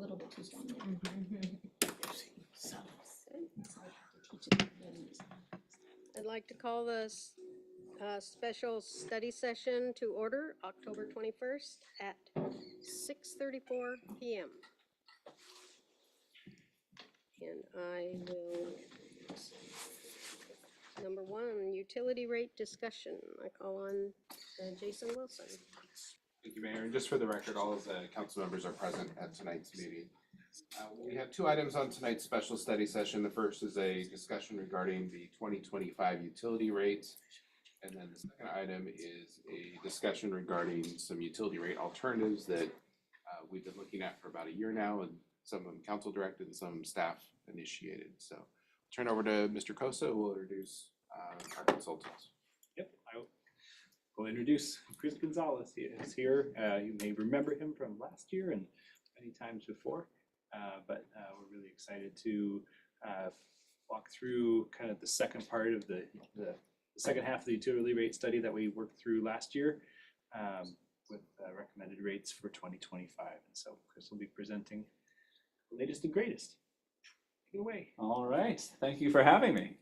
little bit too strong. I'd like to call this special study session to order October 21st at 6:34 p.m. And I will, number one, utility rate discussion. I call on Jason Wilson. Thank you, Mayor. And just for the record, all of the council members are present at tonight's meeting. We have two items on tonight's special study session. The first is a discussion regarding the 2025 utility rates. And then the second item is a discussion regarding some utility rate alternatives that we've been looking at for about a year now, and some of them council directed and some staff initiated. So turn over to Mr. Cosa, who will introduce our consultants. Yep, I will introduce Chris Gonzalez. He is here. You may remember him from last year and many times before, but we're really excited to walk through kind of the second part of the second half of the utility rate study that we worked through last year with recommended rates for 2025. And so Chris will be presenting the latest and greatest. Take it away. All right, thank you for having me.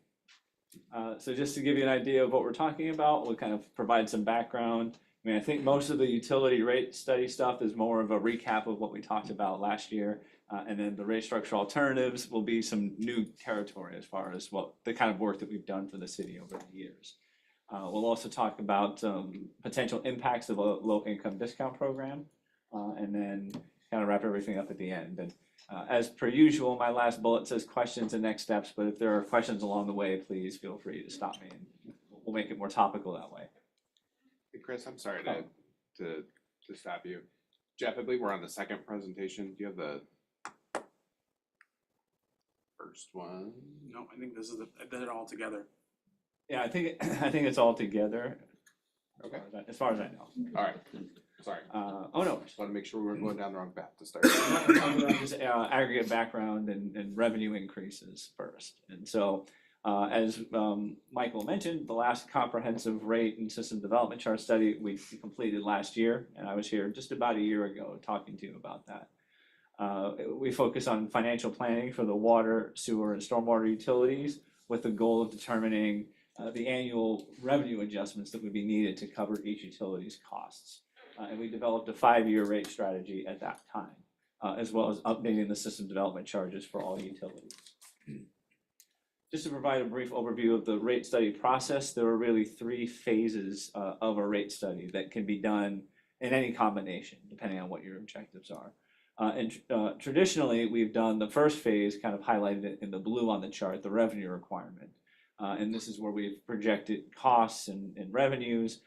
So just to give you an idea of what we're talking about, we'll kind of provide some background. I mean, I think most of the utility rate study stuff is more of a recap of what we talked about last year. And then the rate structure alternatives will be some new territory as far as what the kind of work that we've done for the city over the years. We'll also talk about potential impacts of a low income discount program, and then kind of wrap everything up at the end. And as per usual, my last bullet says questions and next steps, but if there are questions along the way, please feel free to stop me and we'll make it more topical that way. Hey, Chris, I'm sorry to stop you. Jeff, I believe we're on the second presentation. Do you have the first one? No, I think this is they're all together. Yeah, I think it's all together. Okay. As far as I know. All right. Sorry. Oh no. Just want to make sure we weren't going down the wrong path to start. Just aggregate background and revenue increases first. And so, as Michael mentioned, the last comprehensive rate and system development chart study we completed last year, and I was here just about a year ago talking to you about that. We focus on financial planning for the water, sewer, and stormwater utilities with the goal of determining the annual revenue adjustments that would be needed to cover each utility's costs. And we developed a 5-year rate strategy at that time, as well as updating the system development charges for all utilities. Just to provide a brief overview of the rate study process, there are really 3 phases of a rate study that can be done in any combination, depending on what your objectives are. Traditionally, we've done the first phase, kind of highlighted in the blue on the chart, the revenue requirement. And this is where we've projected costs and revenues,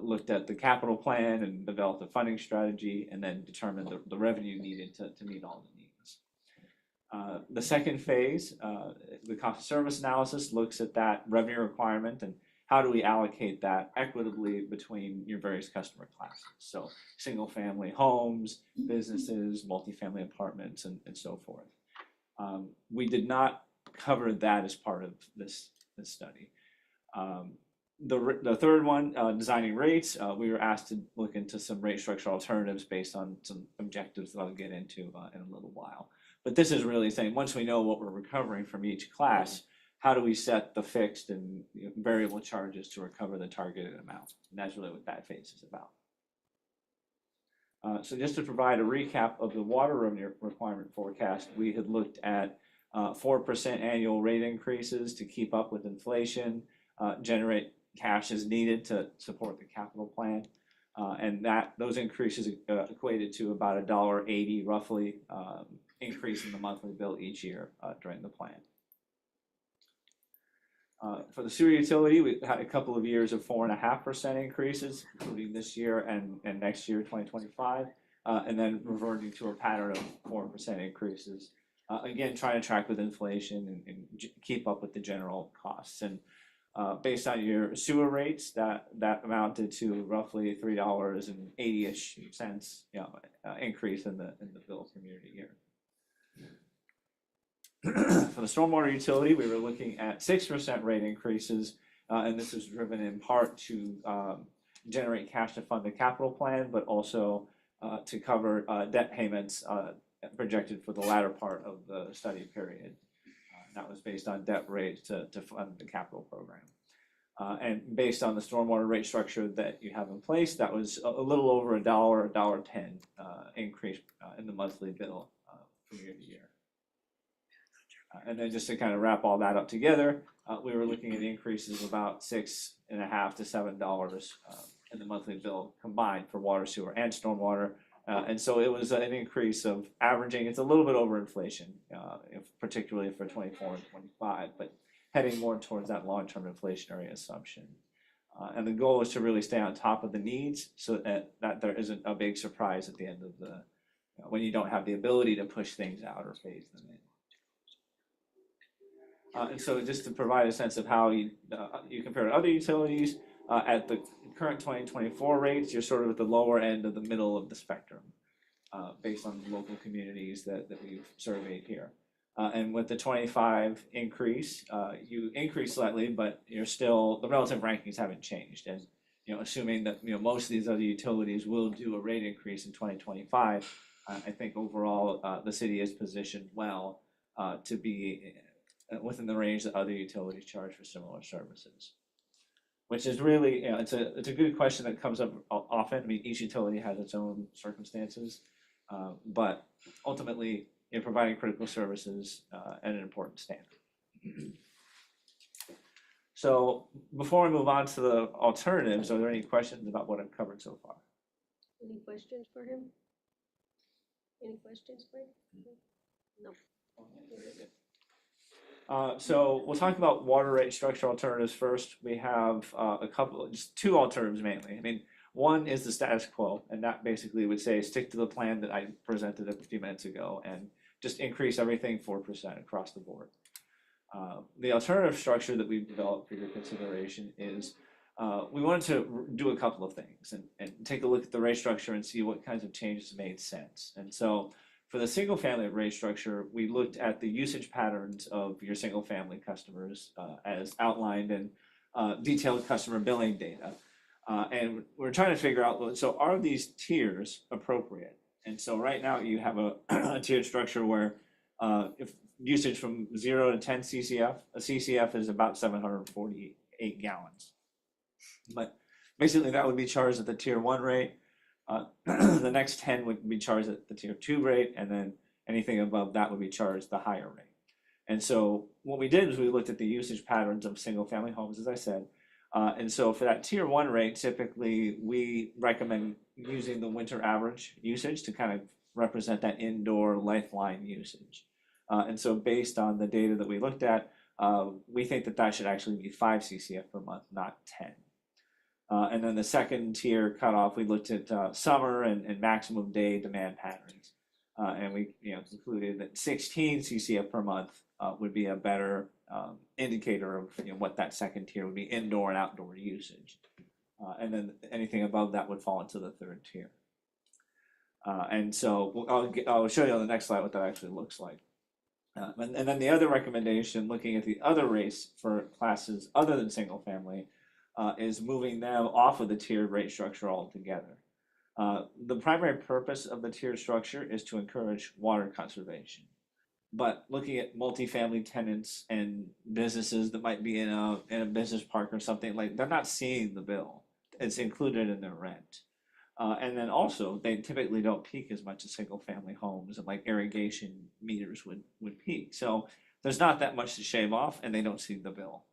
looked at the capital plan and developed a funding strategy, and then determined the revenue needed to meet all the needs. The second phase, the cost of service analysis, looks at that revenue requirement and how do we allocate that equitably between your various customer classes. So single family homes, businesses, multifamily apartments, and so forth. We did not cover that as part of this study. The third one, designing rates, we were asked to look into some rate structure alternatives based on some objectives that I'll get into in a little while. But this is really saying, once we know what we're recovering from each class, how do we set the fixed and variable charges to recover the targeted amount? And that's really what that phase is about. So just to provide a recap of the water revenue requirement forecast, we had looked at 4% annual rate increases to keep up with inflation, generate cash as needed to support the capital plan. And those increases equated to about $1.80 roughly increase in the monthly bill each year during the plan. For the sewer utility, we had a couple of years of 4.5% increases, including this year and next year, 2025, and then reverting to a pattern of 4% increases. Again, trying to track with inflation and keep up with the general costs. And based on your sewer rates, that amounted to roughly $3.80-ish increase in the bill from year to year. For the stormwater utility, we were looking at 6% rate increases, and this is driven in part to generate cash to fund the capital plan, but also to cover debt payments projected for the latter part of the study period. That was based on debt rates to fund the capital program. And based on the stormwater rate structure that you have in place, that was a little over $1.10 increase in the monthly bill from year to year. And then just to kind of wrap all that up together, we were looking at increases of about $6.50 to $7 in the monthly bill combined for water, sewer, and stormwater. And so it was an increase of averaging, it's a little bit over inflation, particularly for 24 and 25, but heading more towards that long-term inflationary assumption. And the goal is to really stay on top of the needs so that there isn't a big surprise at the end of the, when you don't have the ability to push things out or phase them in. And so just to provide a sense of how you compare to other utilities, at the current 2024 rates, you're sort of at the lower end of the middle of the spectrum, based on the local communities that we've surveyed here. And with the 25 increase, you increase slightly, but you're still, the relative rankings haven't changed. And, assuming that, most of these other utilities will do a rate increase in 2025, I think overall, the city is positioned well, to be within the range that other utilities charge for similar services. Which is really, it's a good question that comes up often. I mean, each utility has its own circumstances, but ultimately, you're providing critical services at an important standard. So before we move on to the alternatives, are there any questions about what I've covered so far? Any questions for him? Any questions for him? No. So we'll talk about water rate structure alternatives first. We have just two alternatives mainly. I mean, one is the status quo, and that basically would say stick to the plan that I presented a few minutes ago and just increase everything 4% across the board. The alternative structure that we've developed for your consideration is we wanted to do a couple of things and take a look at the rate structure and see what kinds of changes made sense. And so for the single family rate structure, we looked at the usage patterns of your single family customers as outlined in detailed customer billing data. And we're trying to figure out, so are these tiers appropriate? And so right now you have a tiered structure where if usage from 0 to 10 CCF, a CCF is about 748 gallons. But basically that would be charged at the tier 1 rate. The next 10 would be charged at the tier 2 rate, and then anything above that would be charged the higher rate. And so what we did is we looked at the usage patterns of single family homes, as I said. And so for that tier 1 rate, typically we recommend using the winter average usage to kind of represent that indoor lifeline usage. And so based on the data that we looked at, we think that should actually be 5 CCF per month, not 10. And then the second tier cutoff, we looked at summer and maximum day demand patterns. And we concluded that 16 CCF per month would be a better indicator of what that second tier would be, indoor and outdoor usage. And then anything above that would fall into the third tier. And so I'll show you on the next slide what that actually looks like. And then the other recommendation, looking at the other rates for classes other than single family, is moving them off of the tiered rate structure altogether. The primary purpose of the tiered structure is to encourage water conservation. But looking at multifamily tenants and businesses that might be in a business park or something, like they're not seeing the bill. It's included in their rent. And then also they typically don't peak as much as single family homes, and like irrigation meters would peak. So there's not that much to shave off, and they don't see the bill.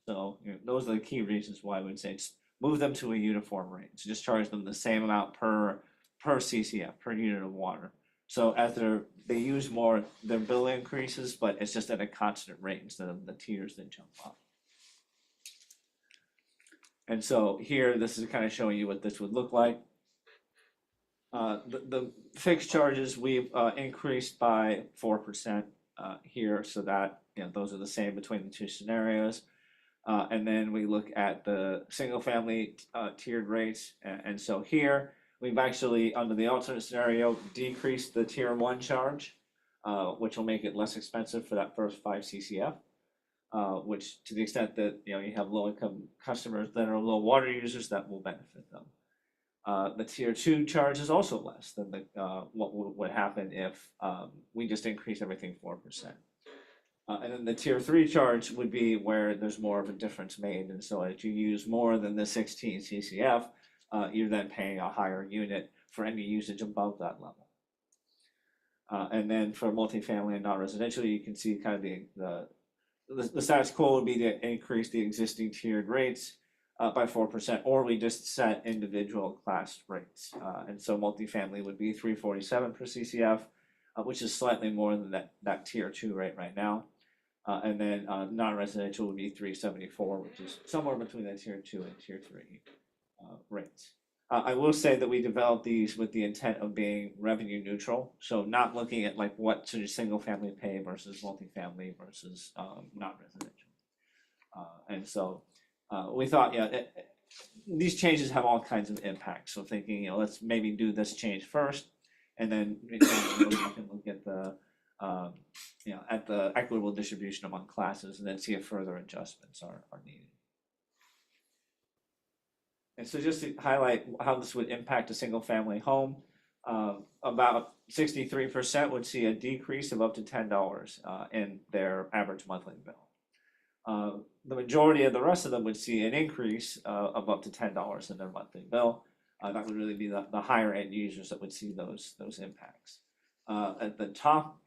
So those are the key reasons why I would say just move them to a uniform rate. So just charge them the same amount per CCF, per unit of water. So as they use more, their bill increases, but it's just at a constant rate instead of the tiers that jump up. And so here, this is kind of showing you what this would look like. The fixed charges we've increased by 4% here, so that those are the same between the two scenarios. And then we look at the single family tiered rates, and so here we've actually, under the alternate scenario, decreased the tier 1 charge, which will make it less expensive for that first 5 CCF. Which, to the extent that you have low income customers that are low water users, that will benefit them. The tier 2 charge is also less than the what would happen if we just increase everything 4%. And then the tier 3 charge would be where there's more of a difference made, and so if you use more than the 16 CCF, you're then paying a higher unit for any usage above that level. And then for multifamily and non-residential, you can see kind of the status quo would be to increase the existing tiered rates by 4%, or we just set individual class rates. And so multifamily would be 347 per CCF, which is slightly more than that tier 2 rate right now. And then non-residential would be 374, which is somewhere between the tier 2 and tier 3 rates. I will say that we developed these with the intent of being revenue neutral, so not looking at like what should a single family pay versus multifamily versus non-residential. And so we thought, these changes have all kinds of impacts. So thinking, let's maybe do this change first, and then we can look at the at the equitable distribution among classes, and then see if further adjustments are needed. And so just to highlight how this would impact a single family home, about 63% would see a decrease of up to $10 in their average monthly bill. The majority of the rest of them would see an increase of up to $10 in their monthly bill. That would really be the higher end users that would see those impacts. At the top,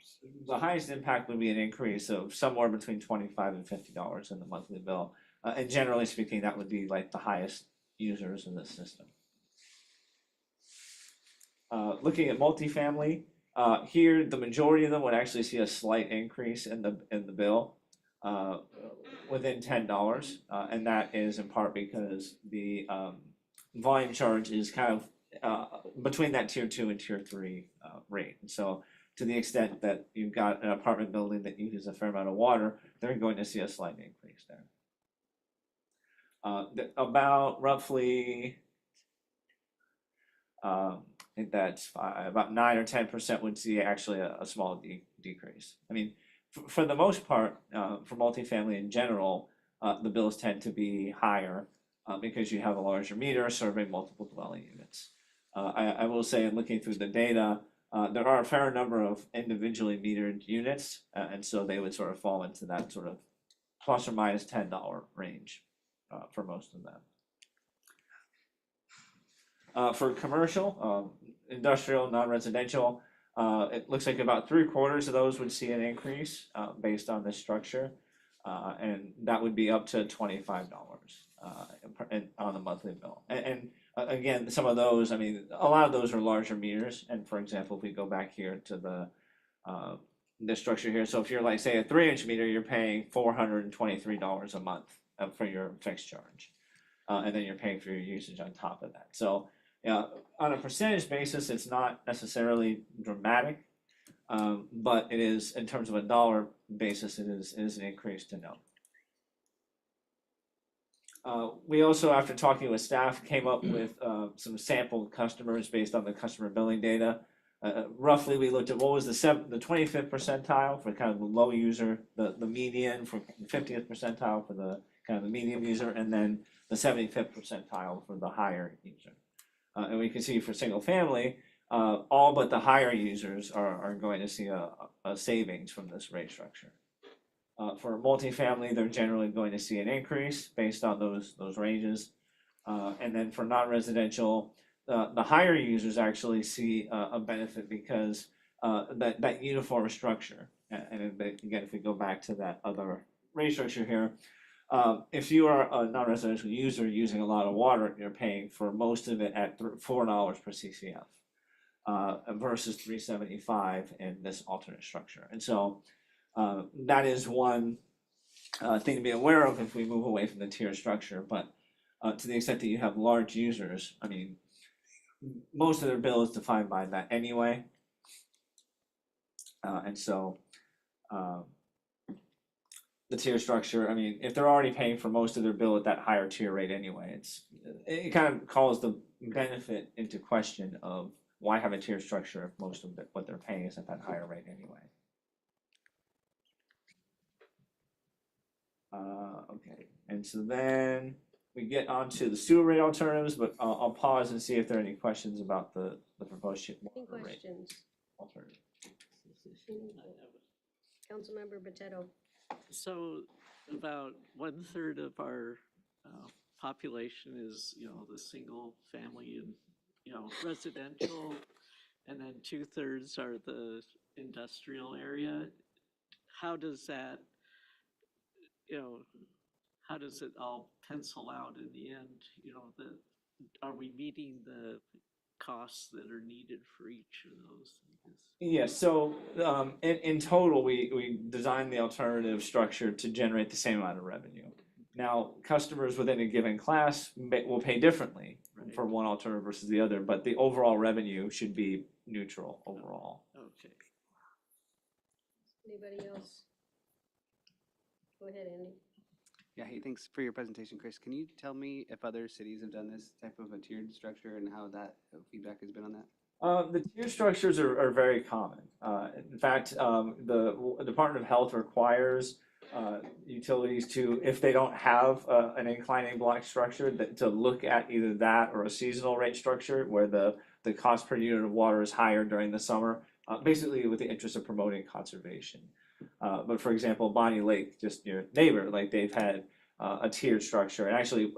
the highest impact would be an increase of somewhere between $25 and $50 in the monthly bill. And generally speaking, that would be like the highest users in the system. Looking at multifamily, here the majority of them would actually see a slight increase in the bill within $10, and that is in part because the volume charge is kind of between that tier 2 and tier 3 rate. And so to the extent that you've got an apartment building that uses a fair amount of water, they're going to see a slight increase there. About roughly, I think that's about 9 or 10% would see actually a small decrease. I mean, for the most part, for multifamily in general, the bills tend to be higher because you have a larger meter serving multiple dwelling units. I will say, in looking through the data, there are a fair number of individually metered units, and so they would sort of fall into that sort of plus or minus $10 range for most of them. For commercial, industrial, non-residential, it looks like about 3/4 of those would see an increase based on this structure, and that would be up to $25 on the monthly bill. And again, some of those, I mean, a lot of those are larger meters. And for example, if we go back here to the structure here, so if you're like say a 3-inch meter, you're paying $423 a month for your fixed charge, and then you're paying for your usage on top of that. So on a percentage basis, it's not necessarily dramatic, but it is, in terms of a dollar basis, it is an increase to note. We also, after talking with staff, came up with some sample customers based on the customer billing data. Roughly, we looked at what was the 25th percentile for kind of the low user, the median for the 50th percentile for the kind of the medium user, and then the 75th percentile for the higher user. And we can see for single family, all but the higher users are going to see a savings from this rate structure. For multifamily, they're generally going to see an increase based on those ranges. And then for non-residential, the higher users actually see a benefit because that uniform structure. And again, if we go back to that other rate structure here, if you are a non-residential user using a lot of water, you're paying for most of it at $4 per CCF versus $3.75 in this alternate structure. And so that is one thing to be aware of if we move away from the tier structure. But to the extent that you have large users, I mean, most of their bill is defined by that anyway. And so the tier structure, I mean, if they're already paying for most of their bill at that higher tier rate anyway, it kind of calls the benefit into question of why have a tier structure if most of what they're paying is at that higher rate anyway. Okay, and so then we get onto the sewer rate alternatives, but I'll pause and see if there are any questions about the proposed Any water rate questions? alternative. Councilmember Potato. So about 1/3 of our population is, the single family and, residential. And then 2/3 are the industrial area. How does that, how does it all pencil out in the end? Are we meeting the costs that are needed for each of those? Yeah, so in total, we designed the alternative structure to generate the same amount of revenue. Now, customers within a given class will pay differently Right. for one alternative versus the other, but the overall revenue should be neutral overall. Okay. Anybody else? Go ahead, Andy. Yeah, hey, thanks for your presentation, Chris. Can you tell me if other cities have done this type of a tiered structure and how that feedback has been on that? The tier structures are very common. In fact, the Department of Health requires utilities to, if they don't have an inclining block structure, to look at either that or a seasonal rate structure where the cost per unit of water is higher during the summer, basically with the interest of promoting conservation. But for example, Bonnie Lake, just your neighbor, like they've had a tiered structure. And actually,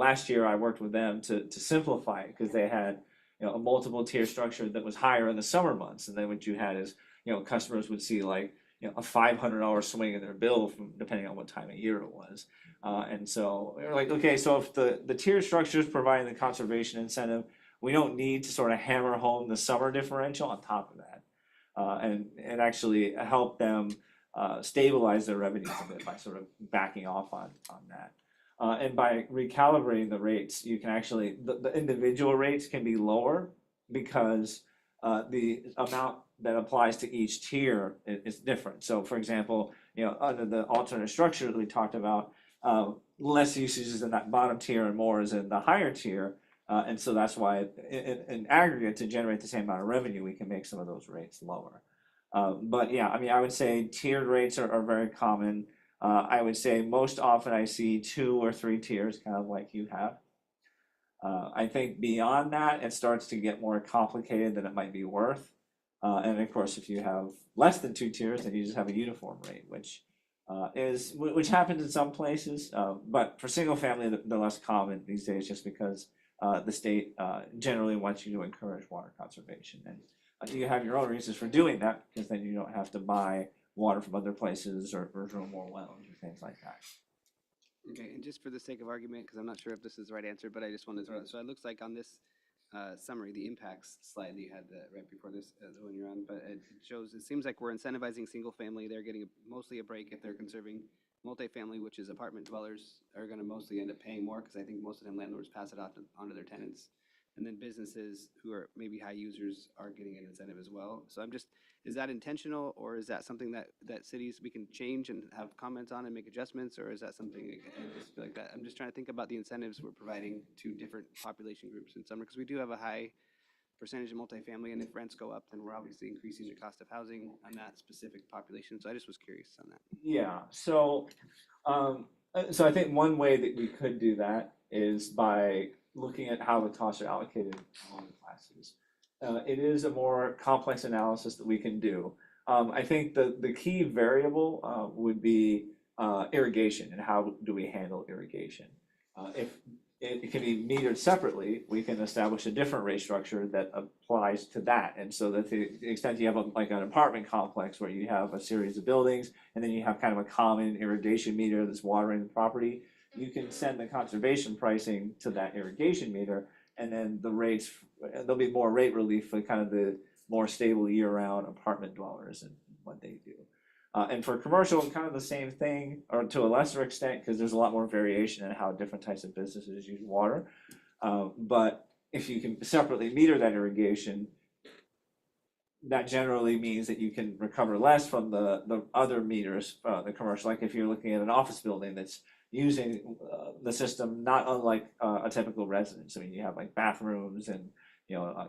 last year I worked with them to simplify it because they had a multiple tier structure that was higher in the summer months. And then what you had is, customers would see like, a $500 swing in their bill from depending on what time of year it was. And so we were like, okay, so if the tier structure is providing the conservation incentive, we don't need to sort of hammer home the summer differential on top of that. And actually help them stabilize their revenues a bit by sort of backing off on that. And by recalibrating the rates, you can actually, the individual rates can be lower because the amount that applies to each tier is different. So for example, under the alternate structure that we talked about, less usage is in that bottom tier and more is in the higher tier. And so that's why in aggregate, to generate the same amount of revenue, we can make some of those rates lower. But yeah, I mean, I would say tiered rates are very common. I would say most often I see 2 or 3 tiers, kind of like you have. I think beyond that, it starts to get more complicated than it might be worth. And of course, if you have less than 2 tiers, then you just have a uniform rate, which happens in some places. But for single family, they're less common these days, just because the state generally wants you to encourage water conservation. And you have your own reasons for doing that, because then you don't have to buy water from other places or drill more wells or things like that. Okay, and just for the sake of argument, because I'm not sure if this is the right answer, but I just wanted to throw it. So it looks like on this summary, the impacts slide that you had right before this, the one you're on, but it shows, it seems like we're incentivizing single family. They're getting mostly a break if they're conserving. Multifamily, which is apartment dwellers, are going to mostly end up paying more because I think most of them landlords pass it off onto their tenants. And then businesses who are maybe high users are getting an incentive as well. So I'm just, is that intentional, or is that something that cities, we can change and have comments on and make adjustments, or is that something I just feel like that? I'm just trying to think about the incentives we're providing to different population groups in summer, because we do have a high percentage of multifamily, and if rents go up, then we're obviously increasing the cost of housing on that specific population. So I just was curious on that. Yeah, so I think one way that we could do that is by looking at how the costs are allocated among the classes. It is a more complex analysis that we can do. I think the key variable would be irrigation, and how do we handle irrigation. If it can be metered separately, we can establish a different rate structure that applies to that. And so that to the extent you have like an apartment complex where you have a series of buildings, and then you have kind of a common irrigation meter that's watering the property, you can send the conservation pricing to that irrigation meter, and then the rates, there'll be more rate relief for kind of the more stable year-round apartment dwellers and what they do. And for commercial, kind of the same thing, or to a lesser extent, because there's a lot more variation in how different types of businesses use water. But if you can separately meter that irrigation, that generally means that you can recover less from the other meters, the commercial. Like if you're looking at an office building that's using the system not unlike a typical residence. I mean, you have like bathrooms and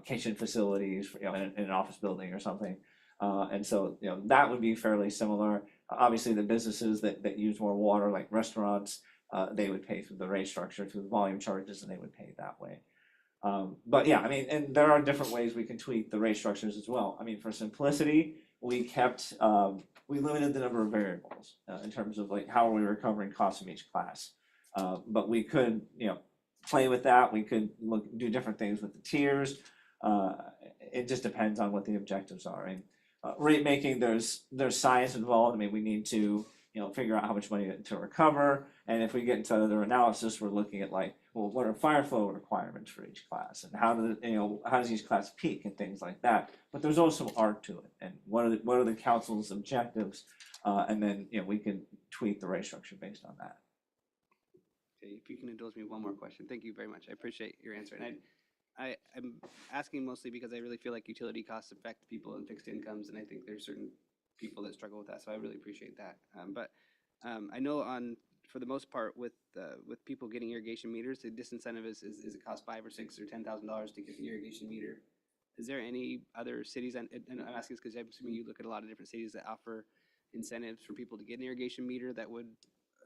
kitchen facilities, in an office building or something. And so, that would be fairly similar. Obviously, the businesses that use more water, like restaurants, they would pay through the rate structure, through the volume charges, and they would pay that way. But yeah, I mean, and there are different ways we can tweak the rate structures as well. I mean, for simplicity, we kept, we limited the number of variables in terms of like how are we recovering costs from each class. But we could, play with that. We could do different things with the tiers. It just depends on what the objectives are. And rate making, there's science involved. I mean, we need to figure out how much money to recover. And if we get into other analysis, we're looking at like, well, what are fire flow requirements for each class, and how does each class peak and things like that. But there's also art to it, and what are the council's objectives, and then we can tweak the rate structure based on that. Okay, if you can indulge me one more question. Thank you very much. I appreciate your answer. And I'm asking mostly because I really feel like utility costs affect people in fixed incomes, and I think there's certain people that struggle with that. So I really appreciate that. But I know for the most part with people getting irrigation meters, the disincentive is it costs $5 or $6 or $10,000 to get the irrigation meter. Is there any other cities, and I'm asking this because I'm assuming you look at a lot of different cities that offer incentives for people to get an irrigation meter that would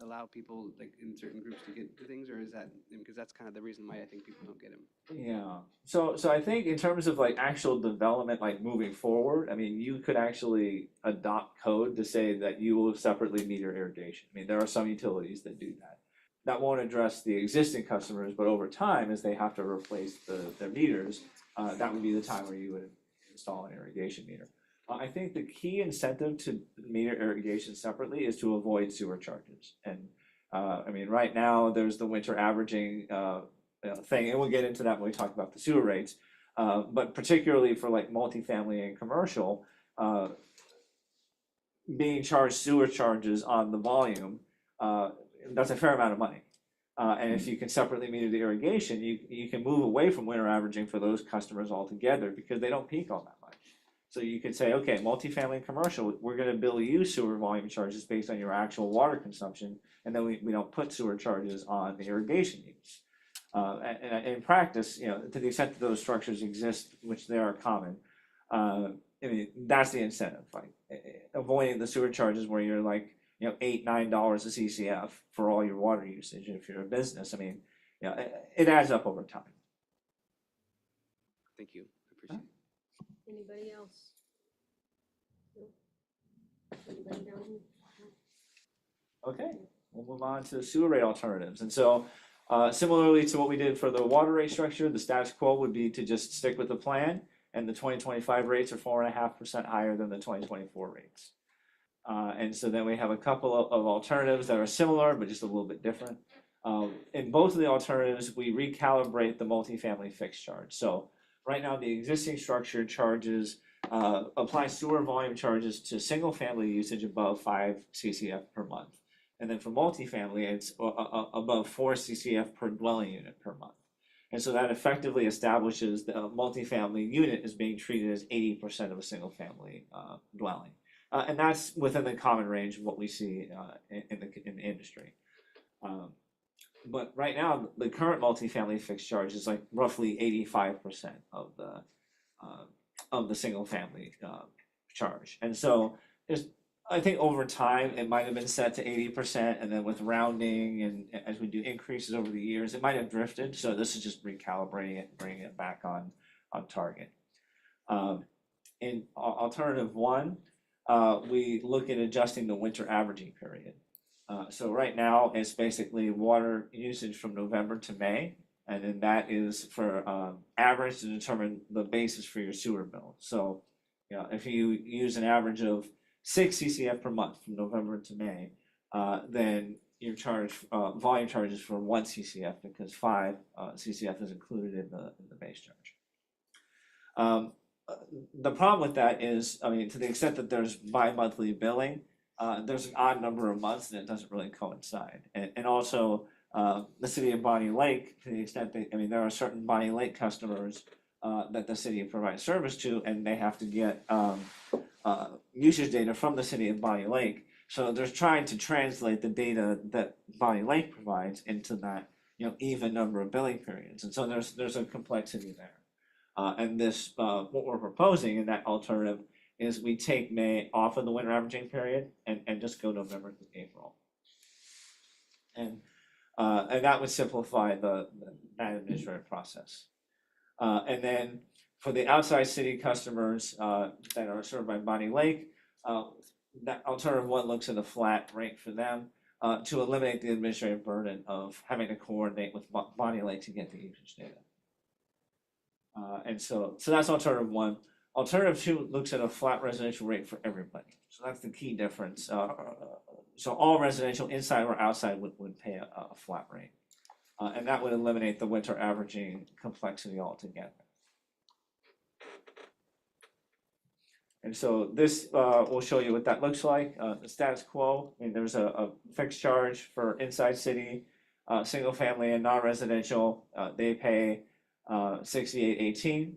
allow people like in certain groups to get the things, or is that because that's kind of the reason why I think people don't get them? Yeah. So I think in terms of like actual development, like moving forward, I mean, you could actually adopt code to say that you will separately meter irrigation. I mean, there are some utilities that do that. That won't address the existing customers, but over time, as they have to replace their meters, that would be the time where you would install an irrigation meter. I think the key incentive to meter irrigation separately is to avoid sewer charges. And I mean, right now there's the winter averaging thing, and we'll get into that when we talk about the sewer rates. But particularly for like multifamily and commercial, being charged sewer charges on the volume, that's a fair amount of money. And if you can separately meter the irrigation, you can move away from winter averaging for those customers altogether because they don't peak all that much. So you could say, okay, multifamily and commercial, we're going to bill you sewer volume charges based on your actual water consumption, and then we don't put sewer charges on the irrigation use. And in practice, to the extent that those structures exist, which they are common, I mean, that's the incentive, like avoiding the sewer charges where you're like, $8-9 a CCF for all your water usage. If you're a business, I mean, it adds up over time. Thank you. I appreciate it. Anybody else? No? Anybody down here? Okay, we'll move on to sewer rate alternatives. And so similarly to what we did for the water rate structure, the status quo would be to just stick with the plan, and the 2025 rates are 4.5% higher than the 2024 rates. And so then we have a couple of alternatives that are similar, but just a little bit different. In both of the alternatives, we recalibrate the multifamily fixed charge. So right now, the existing structure charges, applies sewer volume charges to single family usage above 5 CCF per month. And then for multifamily, it's above 4 CCF per dwelling unit per month. And so that effectively establishes the multifamily unit is being treated as 80% of a single family dwelling. And that's within the common range of what we see in the industry. But right now, the current multifamily fixed charge is like roughly 85% of the single family charge. And so I think over time, it might have been set to 80%, and then with rounding and as we do increases over the years, it might have drifted. So this is just recalibrating it and bringing it back on target. In alternative one, we look at adjusting the winter averaging period. So right now, it's basically water usage from November to May, and then that is for average to determine the basis for your sewer bill. So, if you use an average of 6 CCF per month from November to May, then your volume charges for 1 CCF because 5 CCF is included in the base charge. The problem with that is, I mean, to the extent that there's bi-monthly billing, there's an odd number of months and it doesn't really coincide. And also, the city of Bonnie Lake, to the extent that, I mean, there are certain Bonnie Lake customers that the city provides service to, and they have to get usage data from the city of Bonnie Lake. So they're trying to translate the data that Bonnie Lake provides into that, even number of billing periods. And so there's a complexity there. And this, what we're proposing in that alternative is we take May off of the winter averaging period and just go November to April. And And that would simplify that administrative process. And then for the outside city customers that are served by Bonnie Lake, that alternative one looks at a flat rate for them to eliminate the administrative burden of having to coordinate with Bonnie Lake to get the usage data. And so that's alternative one. Alternative two looks at a flat residential rate for everybody. So that's the key difference. So all residential inside or outside would pay a flat rate. And that would eliminate the winter averaging complexity altogether. And so this will show you what that looks like. The status quo, I mean, there's a fixed charge for inside city, single family and non-residential. They pay $68.18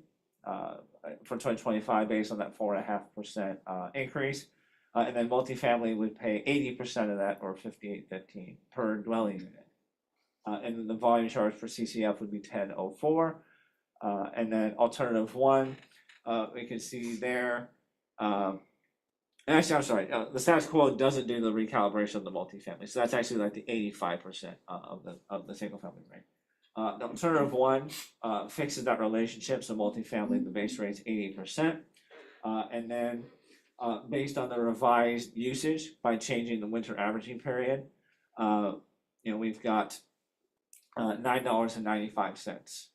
for 2025 based on that 4.5% increase. And then multifamily would pay 80% of that, or $58.15 per dwelling unit. And then the volume charge for CCF would be $10.04. And then alternative one, we can see there. Actually, I'm sorry. The status quo doesn't do the recalibration of the multifamily, so that's actually like the 85% of the single family rate. The alternative one fixes that relationship. So multifamily, the base rate's 80%, and then based on the revised usage by changing the winter averaging period, we've got $9.95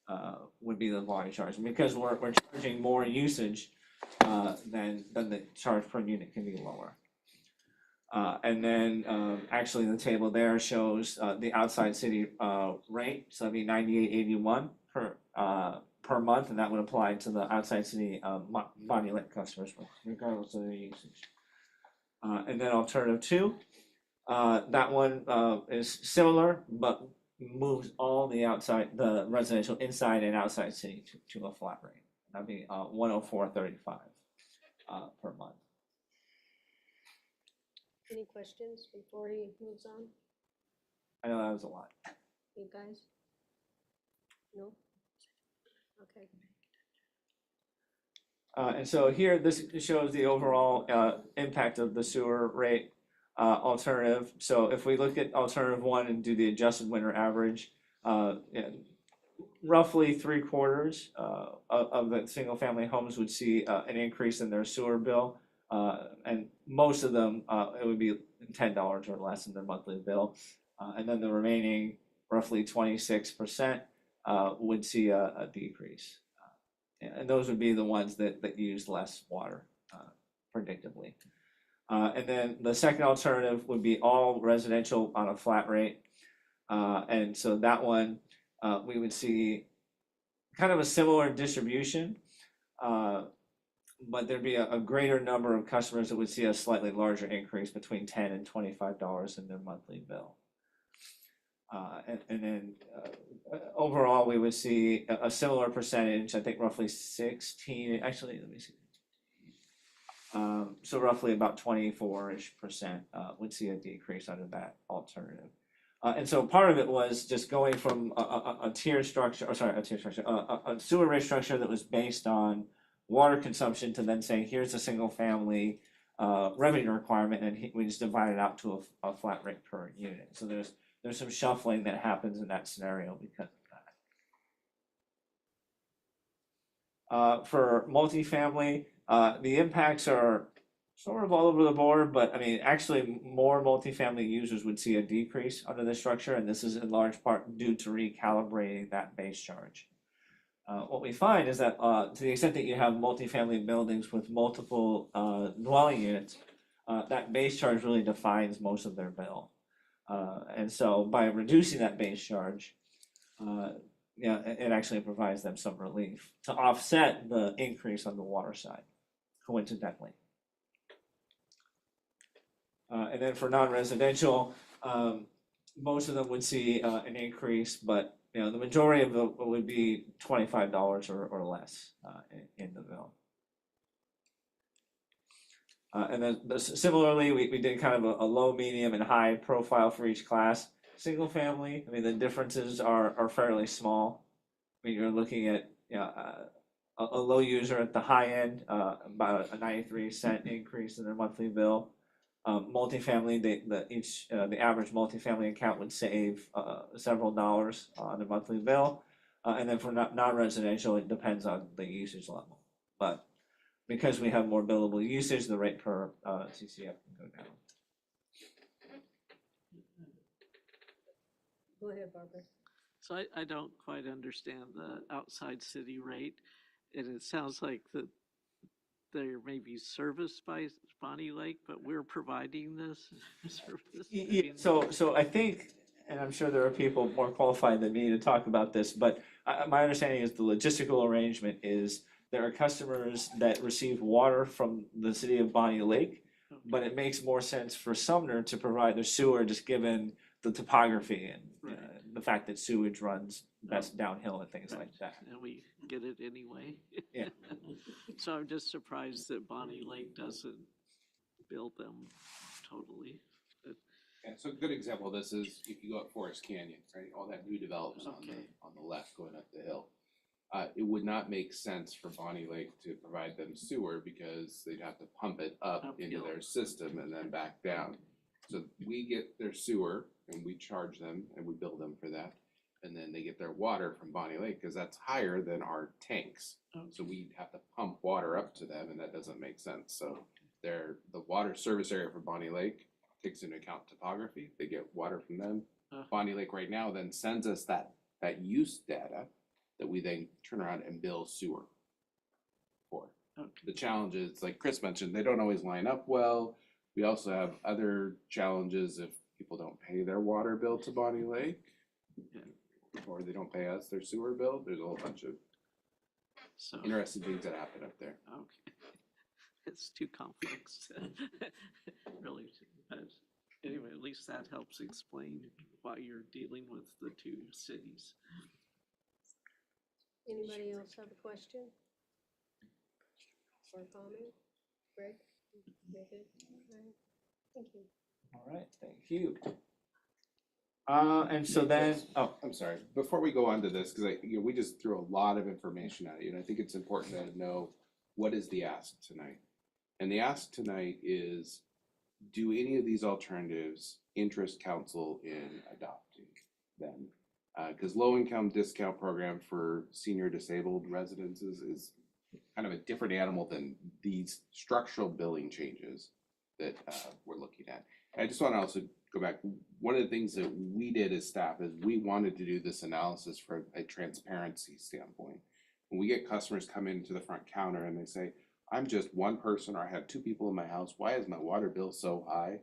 would be the volume charge, and because we're charging more usage. Then the charge per unit can be lower. And then actually the table there shows the outside city rate, so that'd be $98.81 per month, and that would apply to the outside city Bonnie Lake customers regardless of their usage. And then alternative two, that one is similar but moves all the residential inside and outside city to a flat rate. That'd be $104.35 per month. Any questions before he moves on, I know that was a lot. you guys? No? Okay. And so here, this shows the overall impact of the sewer rate alternative. So if we look at alternative one and do the adjusted winter average, roughly 3/4 of the single family homes would see an increase in their sewer bill. And most of them, it would be $10 or less in their monthly bill. And then the remaining roughly 26% would see a decrease. And those would be the ones that use less water, predictably. And then the second alternative would be all residential on a flat rate. And so that one, we would see kind of a similar distribution, but there'd be a greater number of customers that would see a slightly larger increase between $10 and $25 in their monthly bill. And then overall, we would see a similar percentage, I think roughly 16, actually, let me see. So roughly about 24-ish% would see a decrease under that alternative. And so part of it was just going from a tier structure, a sewer rate structure that was based on water consumption to then saying, here's a single family revenue requirement, and we just divide it out to a flat rate per unit. So there's some shuffling that happens in that scenario because of that. For multifamily, the impacts are sort of all over the board, but I mean, actually more multifamily users would see a decrease under this structure, and this is in large part due to recalibrating that base charge. What we find is that to the extent that you have multifamily buildings with multiple dwelling units, that base charge really defines most of their bill. And so by reducing that base charge, it actually provides them some relief to offset the increase on the water side, coincidentally. And then for non-residential, most of them would see an increase, but the majority of them would be $25 or less in the bill. And then similarly, we did kind of a low, medium, and high profile for each class. Single family, I mean, the differences are fairly small. I mean, you're looking at a low user at the high end, about a 93-cent increase in their monthly bill. Multifamily, the average multifamily account would save several dollars on a monthly bill. And then for non-residential, it depends on the usage level. But because we have more billable usage, the rate per CCF can go down. Go ahead, Barbara. So I don't quite understand the outside city rate, and it sounds like that they're maybe serviced by Bonnie Lake, but we're providing this service. I mean, So I think, and I'm sure there are people more qualified than me to talk about this, but my understanding is the logistical arrangement is there are customers that receive water from the city of Bonnie Lake, but it makes more sense for Sumner to provide their sewer just given the topography and Right. the fact that sewage runs best downhill and things like that. And we get it anyway. Yeah. So I'm just surprised that Bonnie Lake doesn't build them totally. And so a good example of this is if you go up Forest Canyon, right, all that new development Okay. on the left going up the hill. It would not make sense for Bonnie Lake to provide them sewer because they'd have to pump it up into Uphill. their system and then back down. So we get their sewer and we charge them and we bill them for that. And then they get their water from Bonnie Lake because that's higher than our tanks. So we have to pump water up to them and that doesn't make sense. So the water service area for Bonnie Lake takes into account topography. They get water from them. Bonnie Lake right now then sends us that use data that we then turn around and bill sewer for. Okay. The challenge is, like Chris mentioned, they don't always line up well. We also have other challenges if people don't pay their water bill to Bonnie Lake. Or they don't pay us their sewer bill. There's a whole bunch of So, interesting things that happen up there. okay. It's too complex, really. But anyway, at least that helps explain why you're dealing with the two cities. Anybody else have a question? Or comment? Greg? You're good? All right. Thank you. All right, thank you. And so then, I'm sorry, before we go on to this, because we just threw a lot of information at you, and I think it's important to know what is the ask tonight. And the ask tonight is, do any of these alternatives interest council in adopting them? Because low income discount program for senior disabled residences is kind of a different animal than these structural billing changes that we're looking at. And I just want to also go back. One of the things that we did as staff is we wanted to do this analysis from a transparency standpoint. When we get customers come into the front counter and they say, I'm just one person or I have two people in my house, why is my water bill so high?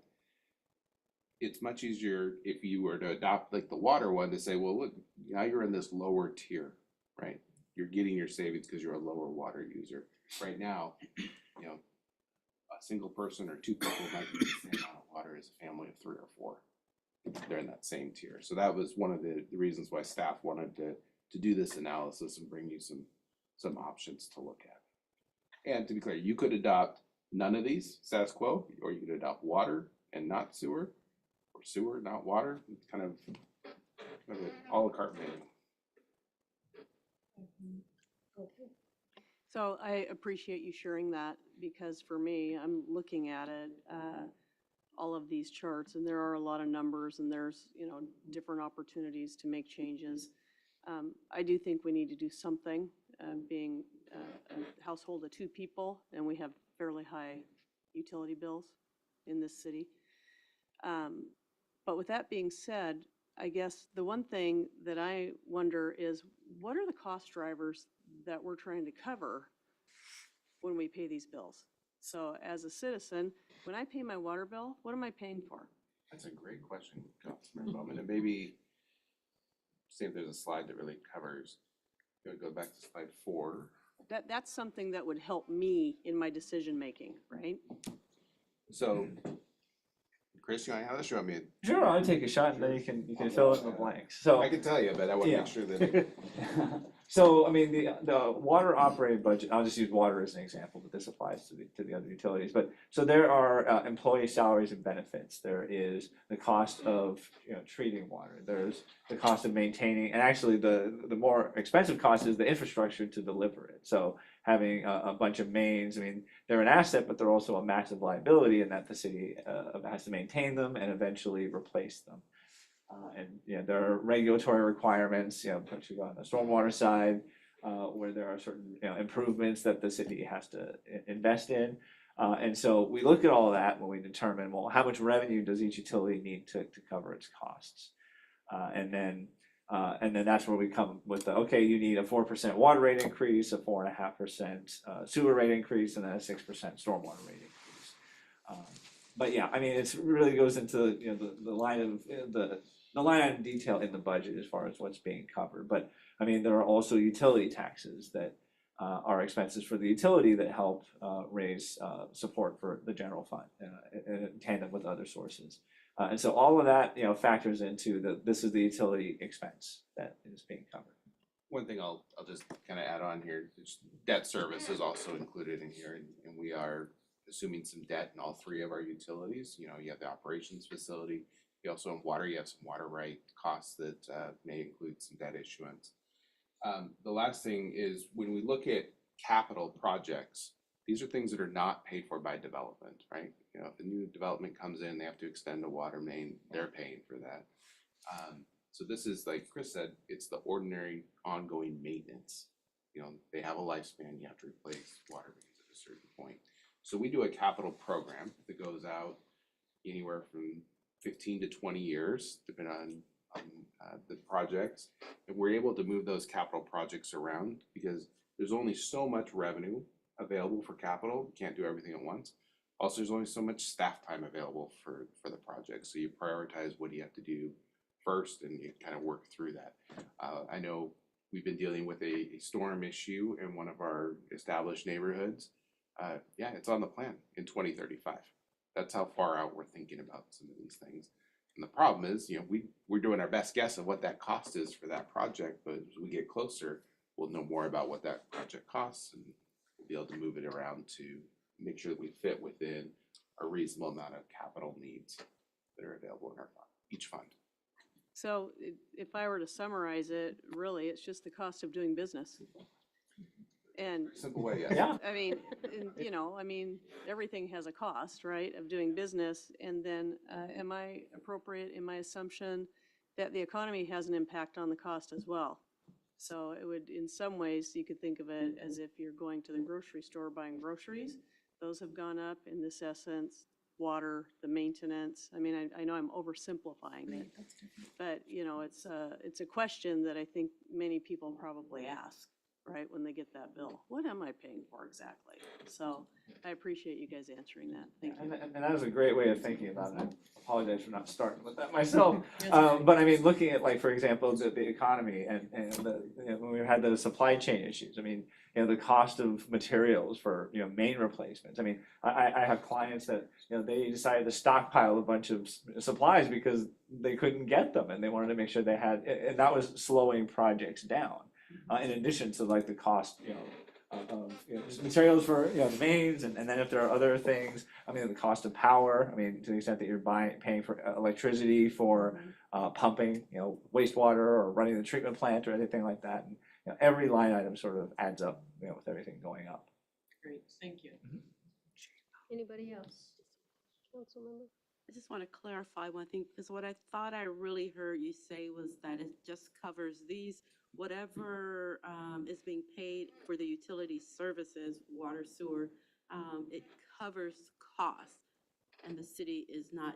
It's much easier if you were to adopt like the water one to say, well, look, now you're in this lower tier, right? You're getting your savings because you're a lower water user. Right now, a single person or two people might use the same amount of water as a family of 3 or 4. They're in that same tier. So that was one of the reasons why staff wanted to do this analysis and bring you some options to look at. And to be clear, you could adopt none of these, status quo, or you could adopt water and not sewer, or sewer, not water. It's kind of an a la carte menu. Okay. So I appreciate you sharing that because for me, I'm looking at it, all of these charts, and there are a lot of numbers and there's, different opportunities to make changes. I do think we need to do something, being a household of 2 people, and we have fairly high utility bills in this city. But with that being said, I guess the one thing that I wonder is, what are the cost drivers that we're trying to cover when we pay these bills? So as a citizen, when I pay my water bill, what am I paying for? That's a great question, Councilmember Bowman. And maybe see if there's a slide that really covers. Go back to slide 4. That's something that would help me in my decision-making, right? So, Chris, you want to have this? You want me? sure, I'll take a shot and then you can fill in the blanks. So I can tell you, but I want to Yeah. make sure that. So, I mean, the water operating budget, I'll just use water as an example, but this applies to the other utilities. But, so there are employee salaries and benefits. There is the cost of, treating water. There's the cost of maintaining, and actually the more expensive cost is the infrastructure to deliver it. So having a bunch of mains. I mean, they're an asset, but they're also a massive liability in that the city has to maintain them and eventually replace them. And there are regulatory requirements, particularly on the stormwater side, where there are certain improvements that the city has to invest in. And so we look at all of that when we determine, well, how much revenue does each utility need to cover its costs? And then that's where we come with okay, you need a 4% water rate increase, a 4.5% sewer rate increase, and then a 6% stormwater rate increase. But yeah, I mean, it really goes into the line of the line item detail in the budget as far as what's being covered. But I mean, there are also utility taxes that are expenses for the utility that help raise support for the general fund in tandem with other sources. And so all of that, factors into this is the utility expense that is being covered. One thing I'll just kind of add on here, debt service is also included in here, and we are assuming some debt in all three of our utilities. You have the operations facility. You also have water. You have some water right costs that may include some debt issuance. The last thing is when we look at capital projects, these are things that are not paid for by development, right? If a new development comes in, they have to extend a water main, they're paying for that. So this is, like Chris said, it's the ordinary ongoing maintenance. They have a lifespan, you have to replace water mains at a certain point. So we do a capital program that goes out anywhere from 15 to 20 years, depending on the projects. And we're able to move those capital projects around because there's only so much revenue available for capital. You can't do everything at once. Also, there's only so much staff time available for the project. So you prioritize what do you have to do first, and you kind of work through that. I know we've been dealing with a storm issue in one of our established neighborhoods. Yeah, it's on the plan in 2035. That's how far out we're thinking about some of these things. And the problem is, we're doing our best guess of what that cost is for that project, but as we get closer, we'll know more about what that project costs, and we'll be able to move it around to make sure that we fit within a reasonable amount of capital needs that are available in our fund, each fund. So if I were to summarize it, really, it's just the cost of doing business. And Simple way, yes. Yeah. I mean, everything has a cost, right, of doing business. And then am I appropriate in my assumption that the economy has an impact on the cost as well? So it would, in some ways, you could think of it as if you're going to the grocery store buying groceries. Those have gone up in this essence, water, the maintenance. I mean, I know I'm oversimplifying it, but it's a question that I think many people probably ask, right, when they get that bill. What am I paying for exactly? So I appreciate you guys answering that. Thank you. And that is a great way of thinking about it. I apologize for not starting with that myself. But I mean, looking at, like, for example, the economy and when we had the supply chain issues, I mean, the cost of materials for, main replacements. I mean, I have clients that, they decided to stockpile a bunch of supplies because they couldn't get them and they wanted to make sure they had, and that was slowing projects down. In addition to, like, the cost, of just materials for the mains, and then if there are other things, I mean, the cost of power. I mean, to the extent that you're paying for electricity for pumping, wastewater or running the treatment plant or anything like that. And every line item sort of adds up, with everything going up. Great, thank you. Anybody else? Councilmember? I just want to clarify one thing, because what I thought I really heard you say was that it just covers these, whatever is being paid for the utility services, water, sewer, it covers costs, and the city is not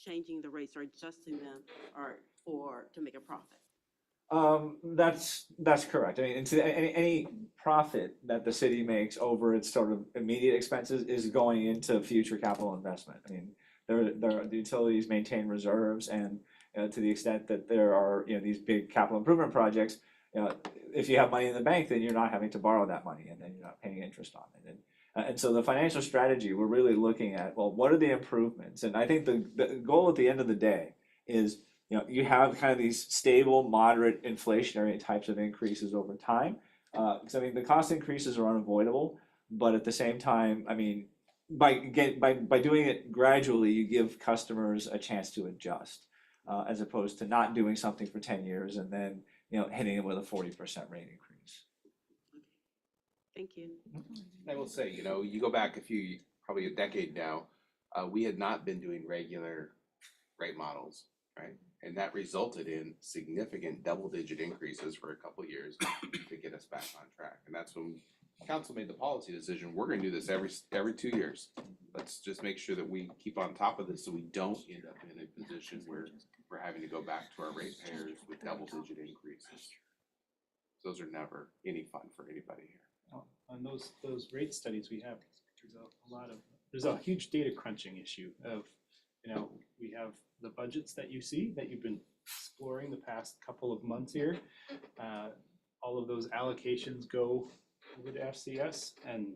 changing the rates or adjusting them to make a profit. That's correct. I mean, any profit that the city makes over its sort of immediate expenses is going into future capital investment. I mean, the utilities maintain reserves, and to the extent that there are these big capital improvement projects, if you have money in the bank, then you're not having to borrow that money, and then you're not paying interest on it. And so the financial strategy, we're really looking at, well, what are the improvements? And I think the goal at the end of the day is, you have kind of these stable, moderate inflationary types of increases over time. Because I mean, the cost increases are unavoidable, but at the same time, I mean, by doing it gradually, you give customers a chance to adjust, as opposed to not doing something for 10 years and then hitting them with a 40% rate increase. Thank you. I will say, you go back probably a decade now, we had not been doing regular rate models, right? And that resulted in significant double-digit increases for a couple of years to get us back on track. And that's when council made the policy decision, we're gonna do this every 2 years. Let's just make sure that we keep on top of this so we don't end up in a position where we're having to go back to our ratepayers with double-digit increases. Those are never any fun for anybody here. On those rate studies we have, there's a huge data crunching issue of, we have the budgets that you see that you've been exploring the past couple of months here. All of those allocations go over to FCS, and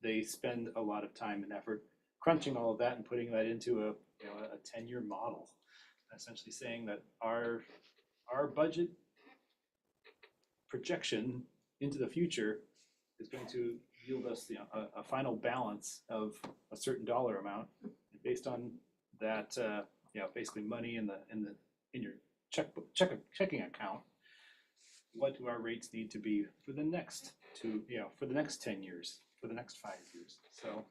they spend a lot of time and effort crunching all of that and putting that into a 10-year model, essentially saying that our budget projection into the future is going to yield us a final balance of a certain dollar amount. And based on that, basically money in your checking account, what do our rates need to be for the next 10 years, for the next 5 years? So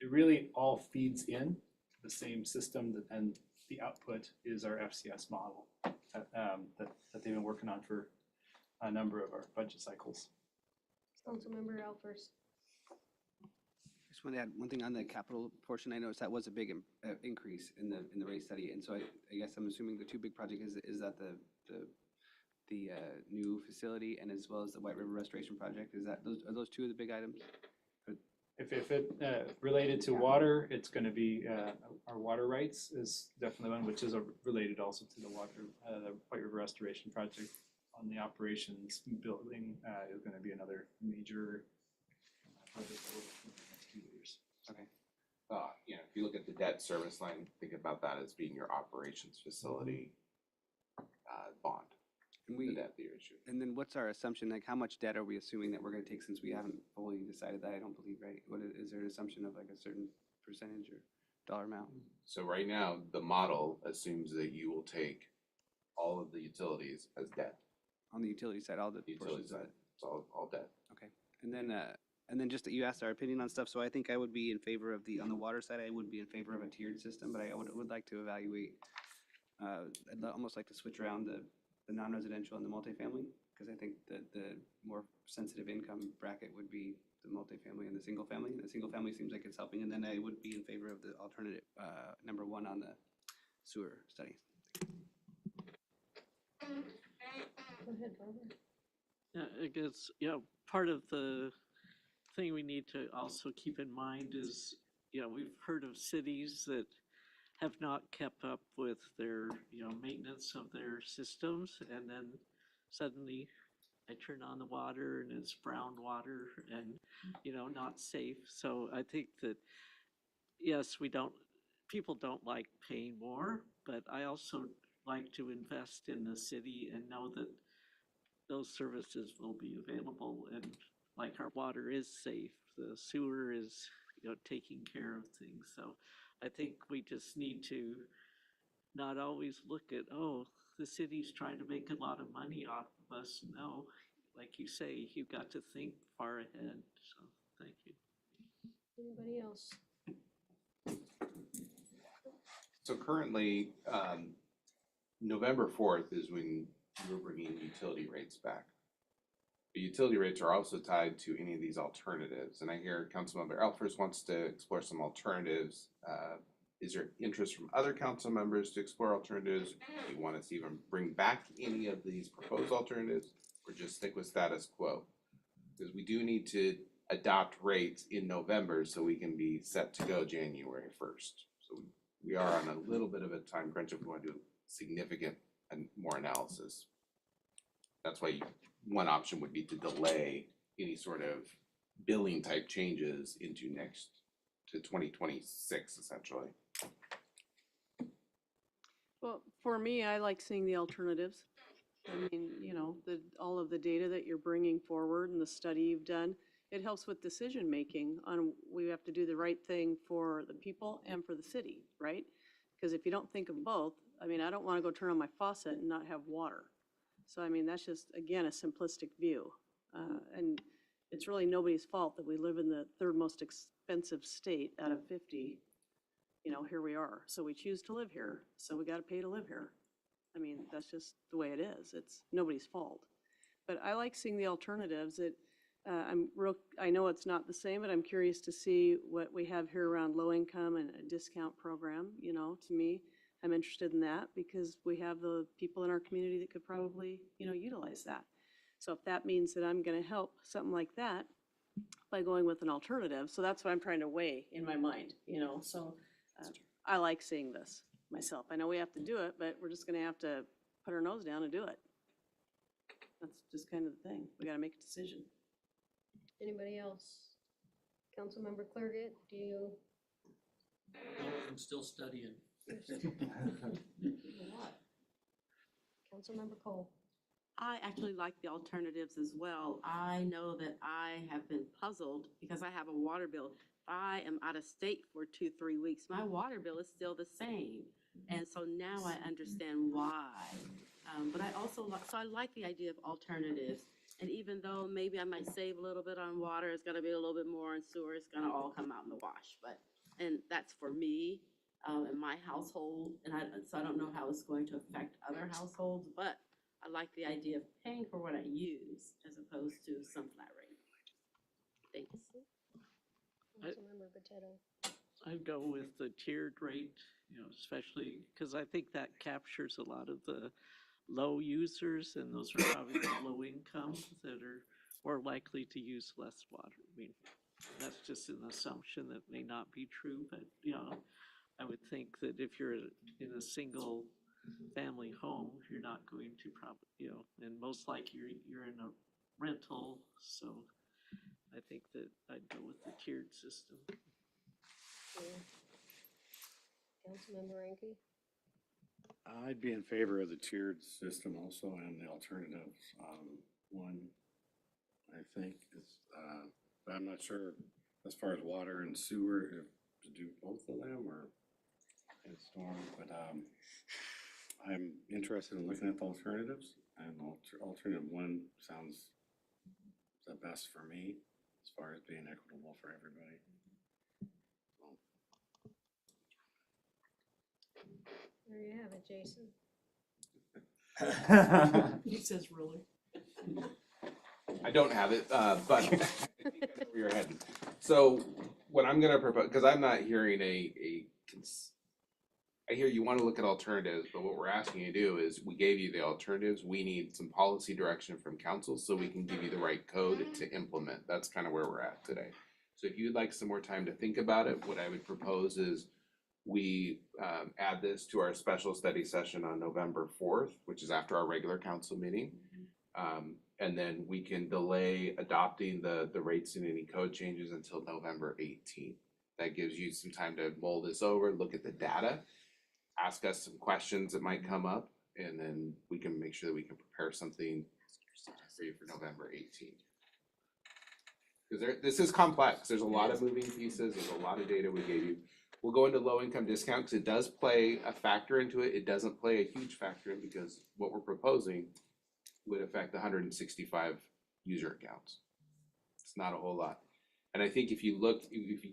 it really all feeds in the same system, and the output is our FCS model that they've been working on for a number of our budget cycles. Councilmember Alpers. I just want to add one thing on the capital portion. I noticed that was a big increase in the rate study, and so I guess I'm assuming the two big project is that the new facility and as well as the White River Restoration Project. Are those two of the big items? If it related to water, it's going to be our water rights is definitely one, which is related also to the White River Restoration Project. On the operations building is going to be another major project over the next 2 years. Okay. If you look at the debt service line, think about that as being your operations facility bond. And the debt that you're issuing. And then what's our assumption? Like, how much debt are we assuming that we're going to take, since we haven't fully decided that? I don't believe, right? Is there an assumption of like a certain percentage or dollar amount? So right now, the model assumes that you will take all of the utilities as debt. On the utility side, all the Utility portions of side, it. it's all debt. Okay. And then just that you asked our opinion on stuff, so I think I would be in favor of on the water side, I would be in favor of a tiered system, but I would like to evaluate, I'd almost like to switch around the non-residential and the multifamily, because I think that the more sensitive income bracket would be the multifamily and the single family. And the single family seems like it's helping, and then I would be in favor of the alternative, number one on the sewer study. Go ahead, Barbara. Yeah, I guess, part of the thing we need to also keep in mind is, we've heard of cities that have not kept up with their, maintenance of their systems, and then suddenly I turn on the water and it's brown water and, not safe. So I think that, yes, people don't like paying more, but I also like to invest in the city and know that those services will be available, and like our water is safe, the sewer is, taking care of things. So I think we just need to not always look at, the city's trying to make a lot of money off of us. No, like you say, you've got to think far ahead. So thank you. Anybody else? So currently, November 4th is when we're bringing utility rates back. The utility rates are also tied to any of these alternatives, and I hear Councilmember Alpers wants to explore some alternatives. Is there interest from other council members to explore alternatives? Do you want us to even bring back any of these proposed alternatives, or just stick with status quo? Because we do need to adopt rates in November so we can be set to go January 1st. So we are on a little bit of a time crunch if we want to do significant and more analysis. That's why one option would be to delay any sort of billing type changes into to 2026 essentially. Well, for me, I like seeing the alternatives. I mean, all of the data that you're bringing forward and the study you've done, it helps with decision-making on, we have to do the right thing for the people and for the city, right? Because if you don't think of both, I mean, I don't want to go turn on my faucet and not have water. So, I mean, that's just, again, a simplistic view. And it's really nobody's fault that we live in the third most expensive state out of 50. You know, here we are. So we choose to live here, so we gotta pay to live here. I mean, that's just the way it is. It's nobody's fault. But I like seeing the alternatives. I know it's not the same, but I'm curious to see what we have here around low income and a discount program, you know, to me. I'm interested in that because we have the people in our community that could probably, you know, utilize that. So if that means that I'm gonna help something like that by going with an alternative, so that's what I'm trying to weigh in my mind, you know, so I like seeing this myself. I know we have to do it, but we're just gonna have to put our nose down and do it. That's just kind of the thing. We gotta make a decision. Anybody else? Councilmember Clerget, do you? I'm still studying. Councilmember Cole. I actually like the alternatives as well. I know that I have been puzzled because I have a water bill. If I am out of state for 2-3 weeks, my water bill is still the same. And so now I understand why. But I also like, so I like the idea of alternatives. And even though maybe I might save a little bit on water, it's gonna be a little bit more on sewer, it's gonna all come out in the wash. And that's for me, in my household, so I don't know how it's going to affect other households, but I like the idea of paying for what I use as opposed to some flat rate. Thanks. Councilmember Potato. I'd go with the tiered rate, you know, especially because I think that captures a lot of the low users, and those are probably the low income that are more likely to use less water. I mean, that's just an assumption that may not be true, but, you know, I would think that if you're in a single family home, you're not going to probably, you know, and most likely you're in a rental, so I think that I'd go with the tiered system. Councilmember Ranky. I'd be in favor of the tiered system also and the alternatives. One, I think is, but I'm not sure as far as water and sewer, if to do both of them or and storm, but I'm interested in looking at the alternatives, and alternative one sounds the best for me as far as being equitable for everybody. There you have it, Jason. He says, really? I don't have it, but I think I know where you're heading. So what I'm gonna propose, because I'm not hearing I hear you want to look at alternatives, but what we're asking you to do is we gave you the alternatives. We need some policy direction from council so we can give you the right code to implement. That's kind of where we're at today. So if you'd like some more time to think about it, what I would propose is we add this to our special study session on November 4th, which is after our regular council meeting. And then we can delay adopting the rates and any code changes until November 18th. That gives you some time to mull this over, look at the data, ask us some questions that might come up, and then we can make sure that we can prepare something for you for November 18th. Because this is complex. There's a lot of moving pieces. There's a lot of data we gave you. We'll go into low income discount because it does play a factor into it. It doesn't play a huge factor in because what we're proposing would affect 165 user accounts. It's not a whole lot. And I think if you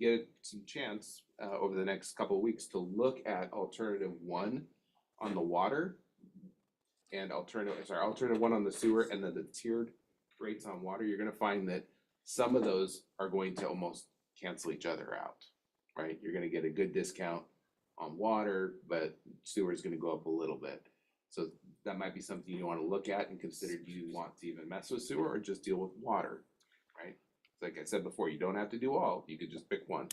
get some chance over the next couple of weeks to look at alternative one on the water and alternative one on the sewer, and then the tiered rates on water, you're gonna find that some of those are going to almost cancel each other out, right? You're gonna get a good discount on water, but sewer is gonna go up a little bit. So that might be something you wanna look at and consider, do you want to even mess with sewer or just deal with water, right? Like I said before, you don't have to do all, you could just pick one.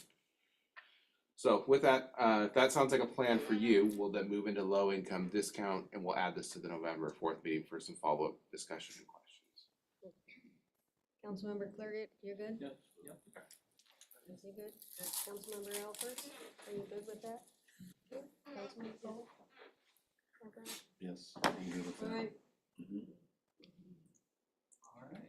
So with that, if that sounds like a plan for you, we'll then move into low income discount and we'll add this to the November 4th meeting for some follow-up discussion and questions. Councilmember Clerget, you're good? Yep. Is he good? Councilmember Alpert, are you good with that? Okay. Councilmember Cole? Okay. Yes, I'm good with that. All right.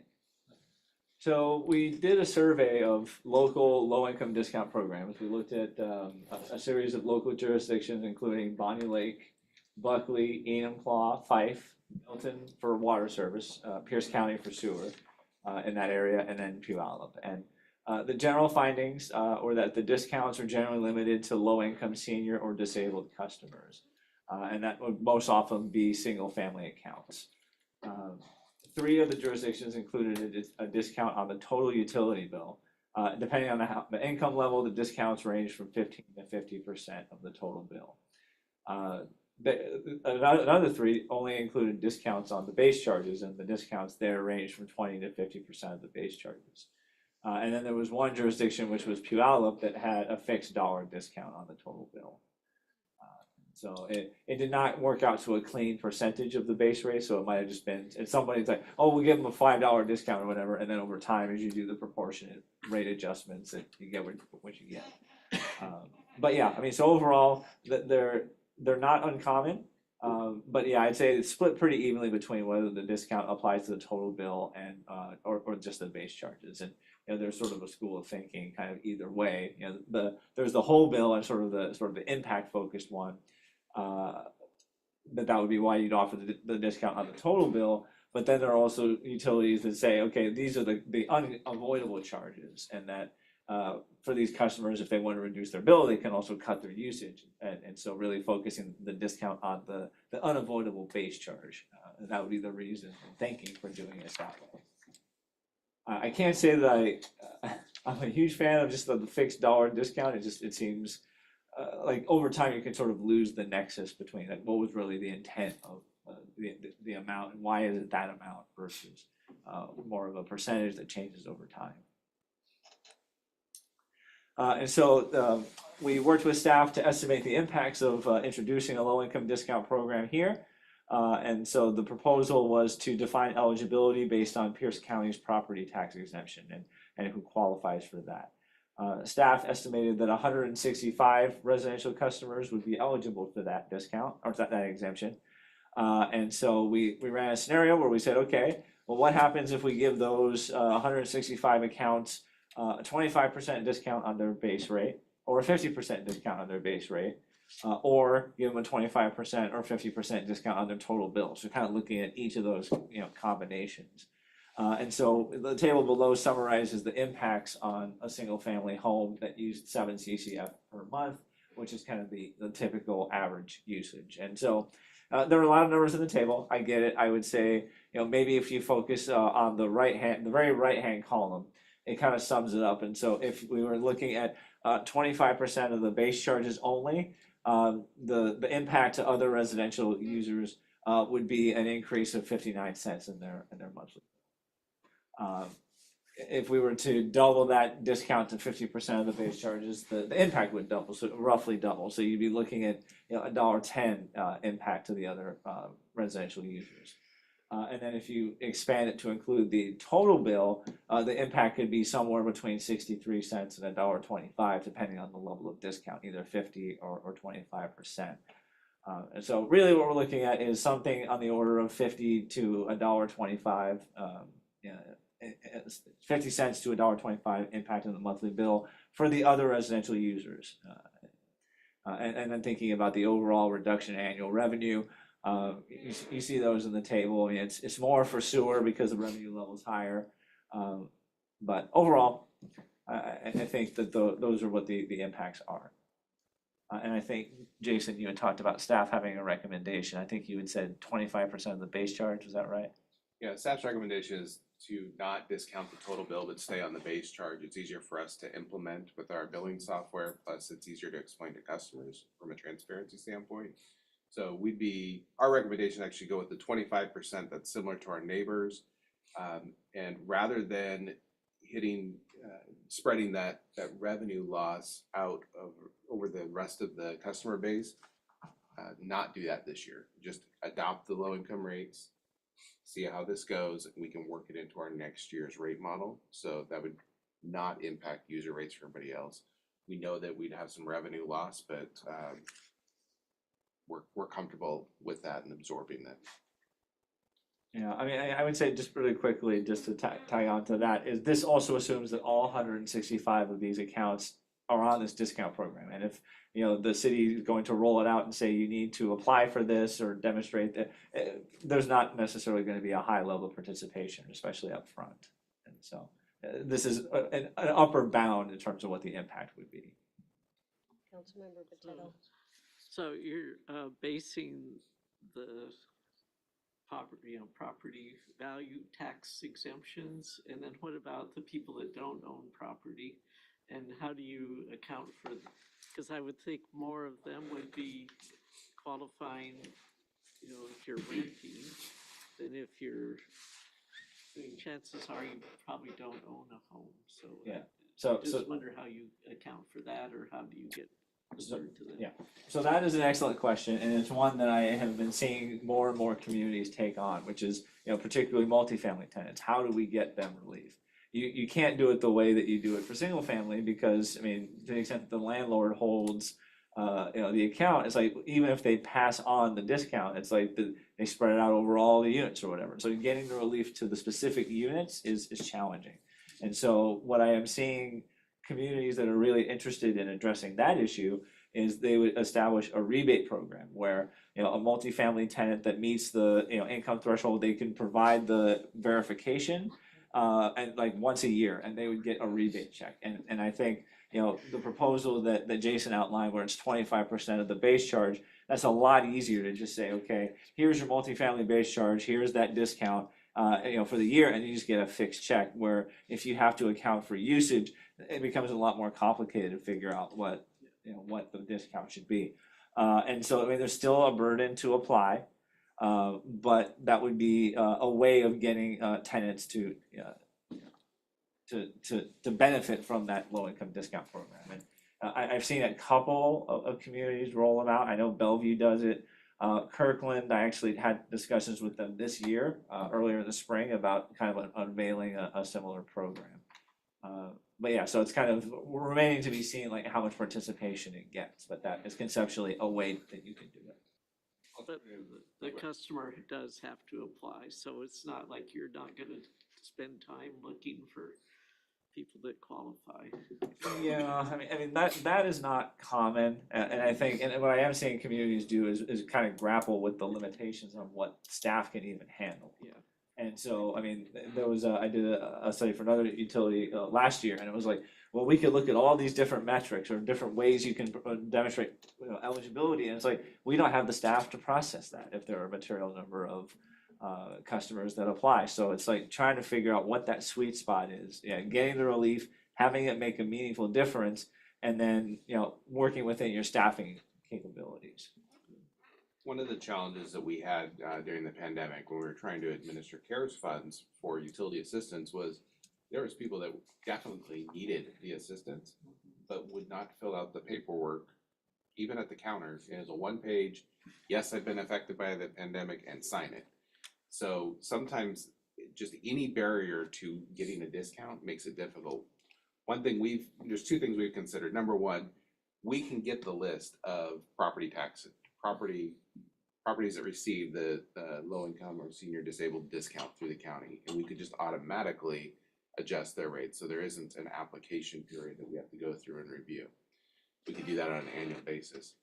So we did a survey of local low-income discount programs. We looked at a series of local jurisdictions, including Bonnie Lake, Buckley, Enumclaw, Fife, Milton for water service, Pierce County for sewer. in that area, and then Puyallup. And the general findings were that the discounts are generally limited to low-income senior or disabled customers. And that would most often be single-family accounts. 3 of the jurisdictions included a discount on the total utility bill. Depending on the income level, the discounts range from 15 to 50% of the total bill. Another 3 only included discounts on the base charges, and the discounts there range from 20 to 50% of the base charges. And then there was one jurisdiction, which was Puyallup, that had a fixed dollar discount on the total bill. So it did not work out to a clean percentage of the base rate, so it might have just been, and somebody's like, oh, we'll give them a $5 discount or whatever, and then over time, as you do the proportionate rate adjustments, that you get what you get. But yeah, I mean, so overall, they're not uncommon, but yeah, I'd say it's split pretty evenly between whether the discount applies to the total bill and or just the base charges. And you know, there's sort of a school of thinking kind of either way. You know, there's the whole bill and sort of the impact focused one. That would be why you'd offer the discount on the total bill. But then there are also utilities that say, okay, these are the unavoidable charges, and that for these customers, if they want to reduce their bill, they can also cut their usage. And so really focusing the discount on the unavoidable base charge. And that would be the reason and thinking for doing it that way. I can't say that I'm a huge fan of just the fixed dollar discount. It seems like over time you can sort of lose the nexus between like what was really the intent of the amount and why is it that amount versus more of a percentage that changes over time. And so we worked with staff to estimate the impacts of introducing a low-income discount program here. And so the proposal was to define eligibility based on Pierce County's property tax exemption and who qualifies for that. Staff estimated that 165 residential customers would be eligible for that discount or that exemption. And so we ran a scenario where we said, okay, well, what happens if we give those 165 accounts a 25% discount on their base rate, or a 50% discount on their base rate, or give them a 25% or 50% discount on their total bill. So kind of looking at each of those, you know, combinations. And so the table below summarizes the impacts on a single family home that used 7 CCF per month, which is kind of the typical average usage. And so there are a lot of numbers in the table. I get it. I would say, you know, maybe if you focus on the very right hand column, it kind of sums it up. And so if we were looking at 25% of the base charges only, the impact to other residential users would be an increase of 59 cents in their monthly. If we were to double that discount to 50% of the base charges, the impact would double, so roughly double. So you'd be looking at, you know, $1.10 impact to the other residential users. And then if you expand it to include the total bill, the impact could be somewhere between 63 cents and $1.25, depending on the level of discount, either 50 or 25%. And so really what we're looking at is something on the order of 50 to $1.25, 50 cents to $1.25 impact on the monthly bill for the other residential users. And then thinking about the overall reduction in annual revenue, you see those in the table. I mean, it's more for sewer because the revenue level is higher. But overall, I think that those are what the impacts are. And I think, Jason, you had talked about staff having a recommendation. I think you had said 25% of the base charge. Is that right? Yeah, staff's recommendation is to not discount the total bill, but stay on the base charge. It's easier for us to implement with our billing software, plus it's easier to explain to customers from a transparency standpoint. So our recommendation actually go with the 25% that's similar to our neighbors. And rather than spreading that revenue loss out over the rest of the customer base, not do that this year. Just adopt the low income rates, see how this goes, and we can work it into our next year's rate model. So that would not impact user rates for everybody else. We know that we'd have some revenue loss, but we're comfortable with that and absorbing that. Yeah, I mean, I would say just really quickly, just to tie on to that, is this also assumes that all 165 of these accounts are on this discount program. And if, you know, the city is going to roll it out and say you need to apply for this or demonstrate that, there's not necessarily going to be a high level of participation, especially up front. So this is an upper bound in terms of what the impact would be. Councilmember Potato. So you're basing the property value tax exemptions, and then what about the people that don't own property? And how do you account for, because I would think more of them would be qualifying, if you're renting, than if you're, chances are you probably don't own a home, so. Yeah. So Just wonder how you account for that, or how do you get referred to that? yeah. So that is an excellent question, and it's one that I have been seeing more and more communities take on, which is, particularly multifamily tenants. How do we get them relief? You can't do it the way that you do it for single family, because, to the extent that the landlord holds, the account, it's like, even if they pass on the discount, it's like they spread it out over all the units or whatever. So getting the relief to the specific units is challenging. And so what I am seeing communities that are really interested in addressing that issue is they would establish a rebate program where, a multifamily tenant that meets the, income threshold, they can provide the verification and like once a year, and they would get a rebate check. And I think, the proposal that Jason outlined, where it's 25% of the base charge, that's a lot easier to just say, okay, here's your multifamily base charge, here's that discount, for the year, and you just get a fixed check. Where if you have to account for usage, it becomes a lot more complicated to figure out what the discount should be. And so, there's still a burden to apply, but that would be a way of getting tenants to benefit from that low income discount program. And I've seen a couple of communities roll them out. I know Bellevue does it. Kirkland, I actually had discussions with them this year, earlier in the spring, about kind of unveiling a similar program. But yeah, so it's kind of remaining to be seen, like how much participation it gets, but that is conceptually a way that you can do it. But the customer does have to apply, so it's not like you're not gonna spend time looking for people that qualify. Yeah, that is not common, and I think, and what I am seeing communities do is kind of grapple with the limitations on what staff can even handle. Yeah. And so, there was I did a study for another utility last year, and it was like, well, we could look at all these different metrics or different ways you can demonstrate eligibility, and it's like, we don't have the staff to process that if there are a material number of customers that apply. So it's like trying to figure out what that sweet spot is. Yeah, getting the relief, having it make a meaningful difference, and then working within your staffing capabilities. One of the challenges that we had during the pandemic when we were trying to administer CARES funds for utility assistance was there was people that definitely needed the assistance, but would not fill out the paperwork, even at the counters. It was a one-page, yes, I've been affected by the pandemic, and sign it. So sometimes just any barrier to getting a discount makes it difficult. There's two things we've considered. Number one, we can get the list of properties that receive the low income or senior disabled discount through the county, and we could just automatically adjust their rates. So there isn't an application period that we have to go through and review. We could do that on an annual basis.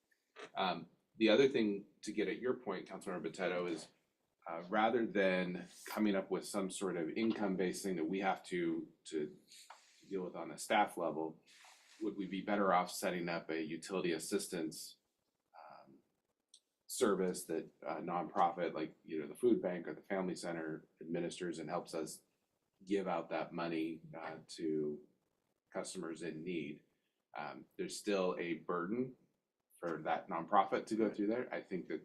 The other thing, to get at your point, Councilmember Potato, is rather than coming up with some sort of income-based thing that we have to deal with on a staff level, would we be better off setting up a utility assistance service that a nonprofit like either the food bank or the family center administers and helps us give out that money to customers in need? There's still a burden for that nonprofit to go through there. I think that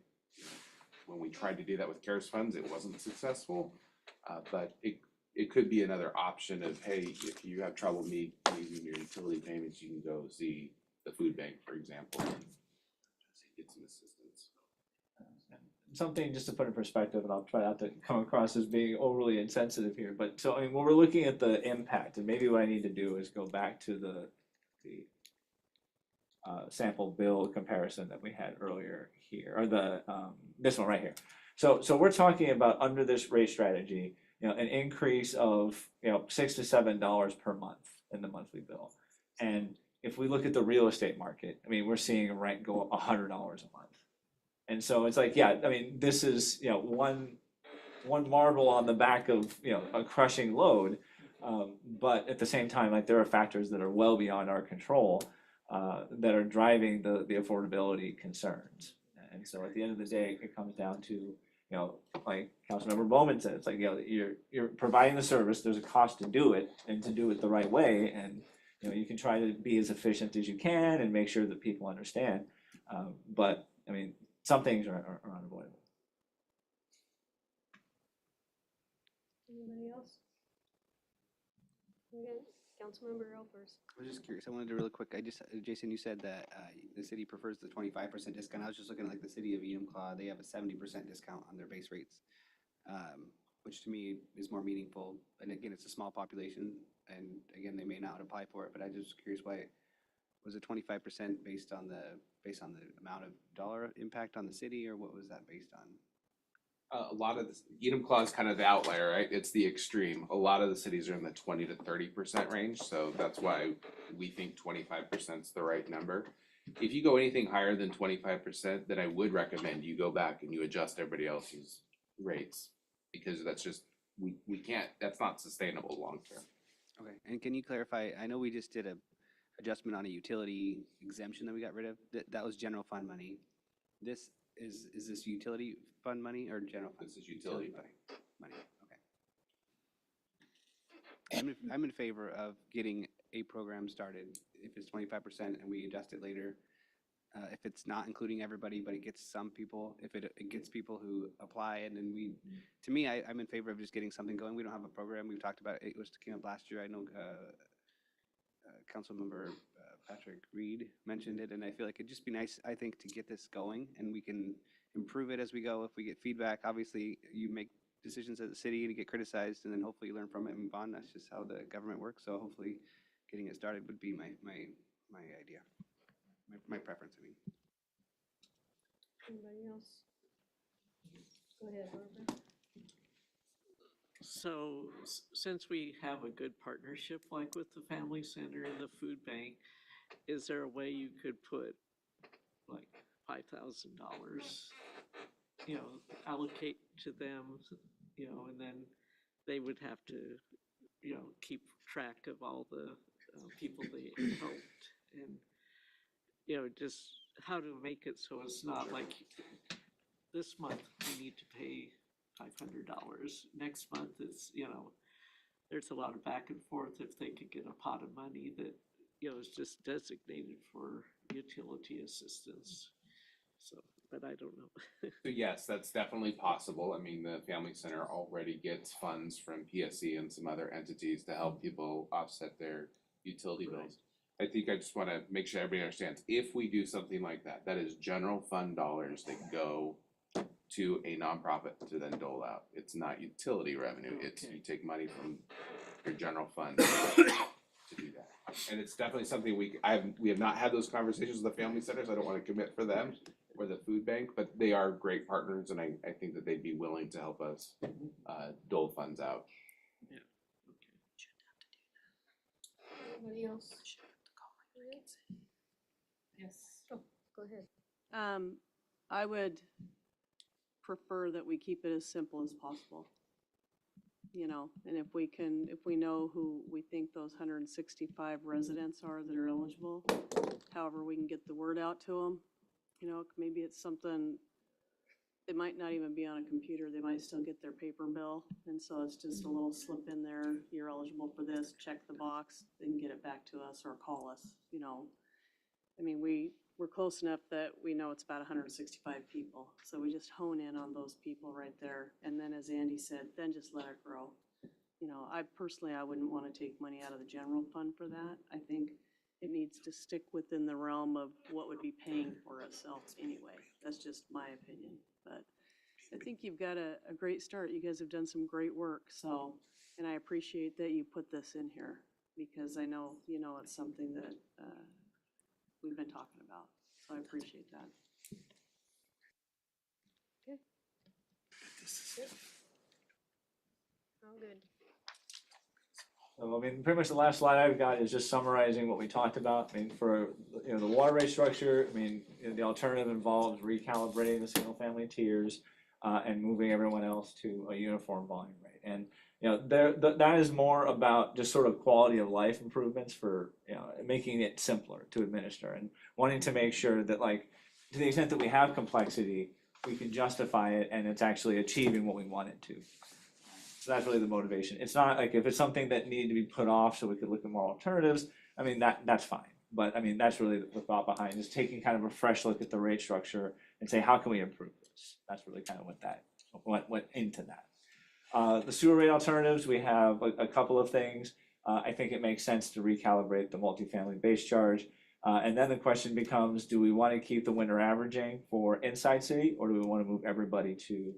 when we tried to do that with CARES funds, it wasn't successful, but it could be another option of, hey, if you have trouble meeting your utility payments, you can go see the food bank, for example, and get some assistance. Something just to put in perspective, and I'll try not to come across as being overly insensitive here, but so when we're looking at the impact, and maybe what I need to do is go back to the sample bill comparison that we had earlier here, or the this one right here. So we're talking about, under this rate strategy, an increase of $6 to $7 per month in the monthly bill. And if we look at the real estate market, we're seeing a rent go up $100 a month. And so it's like, this is one marble on the back of a crushing load. But at the same time, like there are factors that are well beyond our control that are driving the affordability concerns. And so at the end of the day, it comes down to, like Councilmember Bowman said, it's like, you're providing the service, there's a cost to do it and to do it the right way. And, you can try to be as efficient as you can and make sure that people understand. But I mean, some things are unavoidable. Anybody else? Okay, Councilmember Elbers. I was just curious, I wanted to really quick, Jason, you said that the city prefers the 25% discount. I was just looking at like the city of Enumclaw, they have a 70% discount on their base rates, which to me is more meaningful. And again, it's a small population, and again, they may not apply for it, but I just curious why, was it 25% based on the amount of dollar impact on the city, or what was that based on? A lot of Enumclaw is kind of the outlier, right? It's the extreme. A lot of the cities are in the 20 to 30% range, so that's why we think 25% is the right number. If you go anything higher than 25%, then I would recommend you go back and you adjust everybody else's rates, because that's just we can't. That's not sustainable long term. Okay, and can you clarify? I know we just did a adjustment on a utility exemption that we got rid of. That was general fund money. This is this utility fund money or general fund? This is utility money. Okay. I'm in favor of getting a program started if it's 25% and we adjust it later. If it's not including everybody, but it gets some people, if it gets people who apply, and then to me, I'm in favor of just getting something going. We don't have a program. We've talked about it. It came up last year. I know Councilmember Patrick Reed mentioned it, and I feel like it'd just be nice, I think, to get this going, and we can improve it as we go. If we get feedback, obviously you make decisions as a city to get criticized, and then hopefully you learn from it and move on. That's just how the government works. So hopefully getting it started would be my idea, my preference, I mean. Anybody else? Go ahead, Barbara. So since we have a good partnership like with the Family Center and the food bank, is there a way you could put like $5,000, allocate to them, and then they would have to, keep track of all the people they helped, and, just how to make it so it's not like this month we need to pay $500. Next month it's, there's a lot of back and forth if they could get a pot of money that, is just designated for utility assistance. So, but I don't know. So yes, that's definitely possible. I mean, the Family Center already gets funds from PSC and some other entities to help people offset their utility bills. I think I just want to make sure everybody understands, if we do something like that, that is general fund dollars that go to a nonprofit to then dole out. It's not utility revenue. It's you take money from your general fund to do that. And it's definitely something we have not had those conversations with the Family Centers. I don't want to commit for them or the food bank, but they are great partners, and I think that they'd be willing to help us dole funds out. Yeah. Anybody else? Yes. Oh, go ahead. I would prefer that we keep it as simple as possible. And if we know who we think those 165 residents are that are eligible, however we can get the word out to them, maybe it's something, it might not even be on a computer, they might still get their paper bill, and so it's just a little slip in there, you're eligible for this, check the box, then get it back to us or call us, I mean, we're close enough that we know it's about 165 people, so we just hone in on those people right there, and then as Andy said, then just let it grow. I wouldn't want to take money out of the general fund for that. I think it needs to stick within the realm of what would be paying for itself anyway. That's just my opinion, but I think you've got a great start. You guys have done some great work, so, and I appreciate that you put this in here, because I know, it's something that we've been talking about, so I appreciate that. Good. All good. So, I mean, pretty much the last slide I've got is just summarizing what we talked about. I mean, for, the water rate structure, I mean, the alternative involves recalibrating the single family tiers and moving everyone else to a uniform volume rate. And, that is more about just sort of quality of life improvements for, making it simpler to administer and wanting to make sure that, like, to the extent that we have complexity, we can justify it and it's actually achieving what we want it to. So that's really the motivation. It's not like if it's something that needed to be put off so we could look at more alternatives, I mean, that's fine. But I mean, that's really the thought behind is taking kind of a fresh look at the rate structure and say, how can we improve this? That's really kind of what went into that. The sewer rate alternatives, we have a couple of things. I think it makes sense to recalibrate the multifamily base charge. And then the question becomes, do we want to keep the winter averaging for inside city, or do we want to move everybody to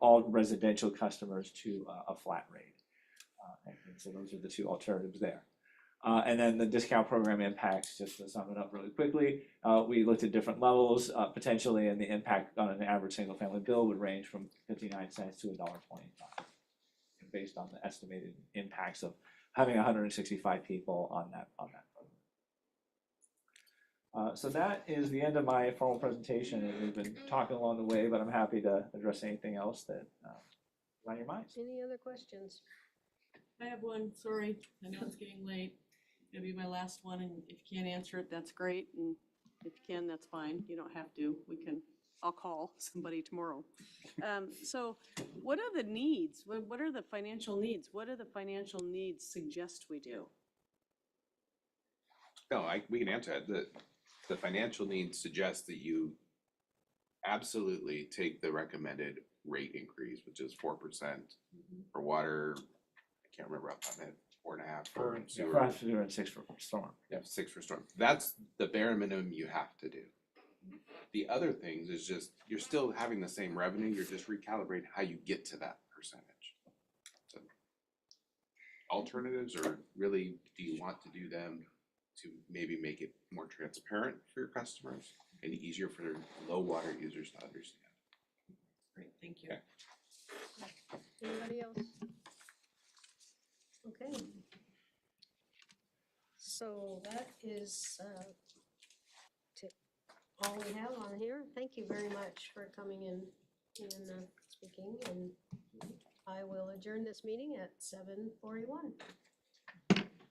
all residential customers to a flat rate? And so those are the two alternatives there. And then the discount program impacts, just to sum it up really quickly, we looked at different levels potentially, and the impact on an average single family bill would range from 59 cents to $1.25, based on the estimated impacts of having 165 people on that program. So that is the end of my formal presentation, and we've been talking along the way, but I'm happy to address anything else that is on your minds. Any other questions? I have one, sorry, I know it's getting late. It'll be my last one, and if you can't answer it, That's great, and if you can, that's fine. You don't have to. I'll call somebody tomorrow. So what are the needs? What are the financial needs? What do the financial needs suggest we do? No, we can answer that. The financial needs suggest that you absolutely take the recommended rate increase, which is 4% for water. I can't remember off my head, 4.5 for sewer. 5 and 6 for storm. Yeah, 6 for storm. That's the bare minimum you have to do. The other things is just, you're still having the same revenue, you're just recalibrating how you get to that percentage. So, alternatives, or really, do you want to do them to maybe make it more transparent for your customers and easier for low water users to understand? great, thank you. Okay. Anybody else? Okay. So that is all we have on here. Thank you very much for coming in and speaking, and I will adjourn this meeting at 7:41.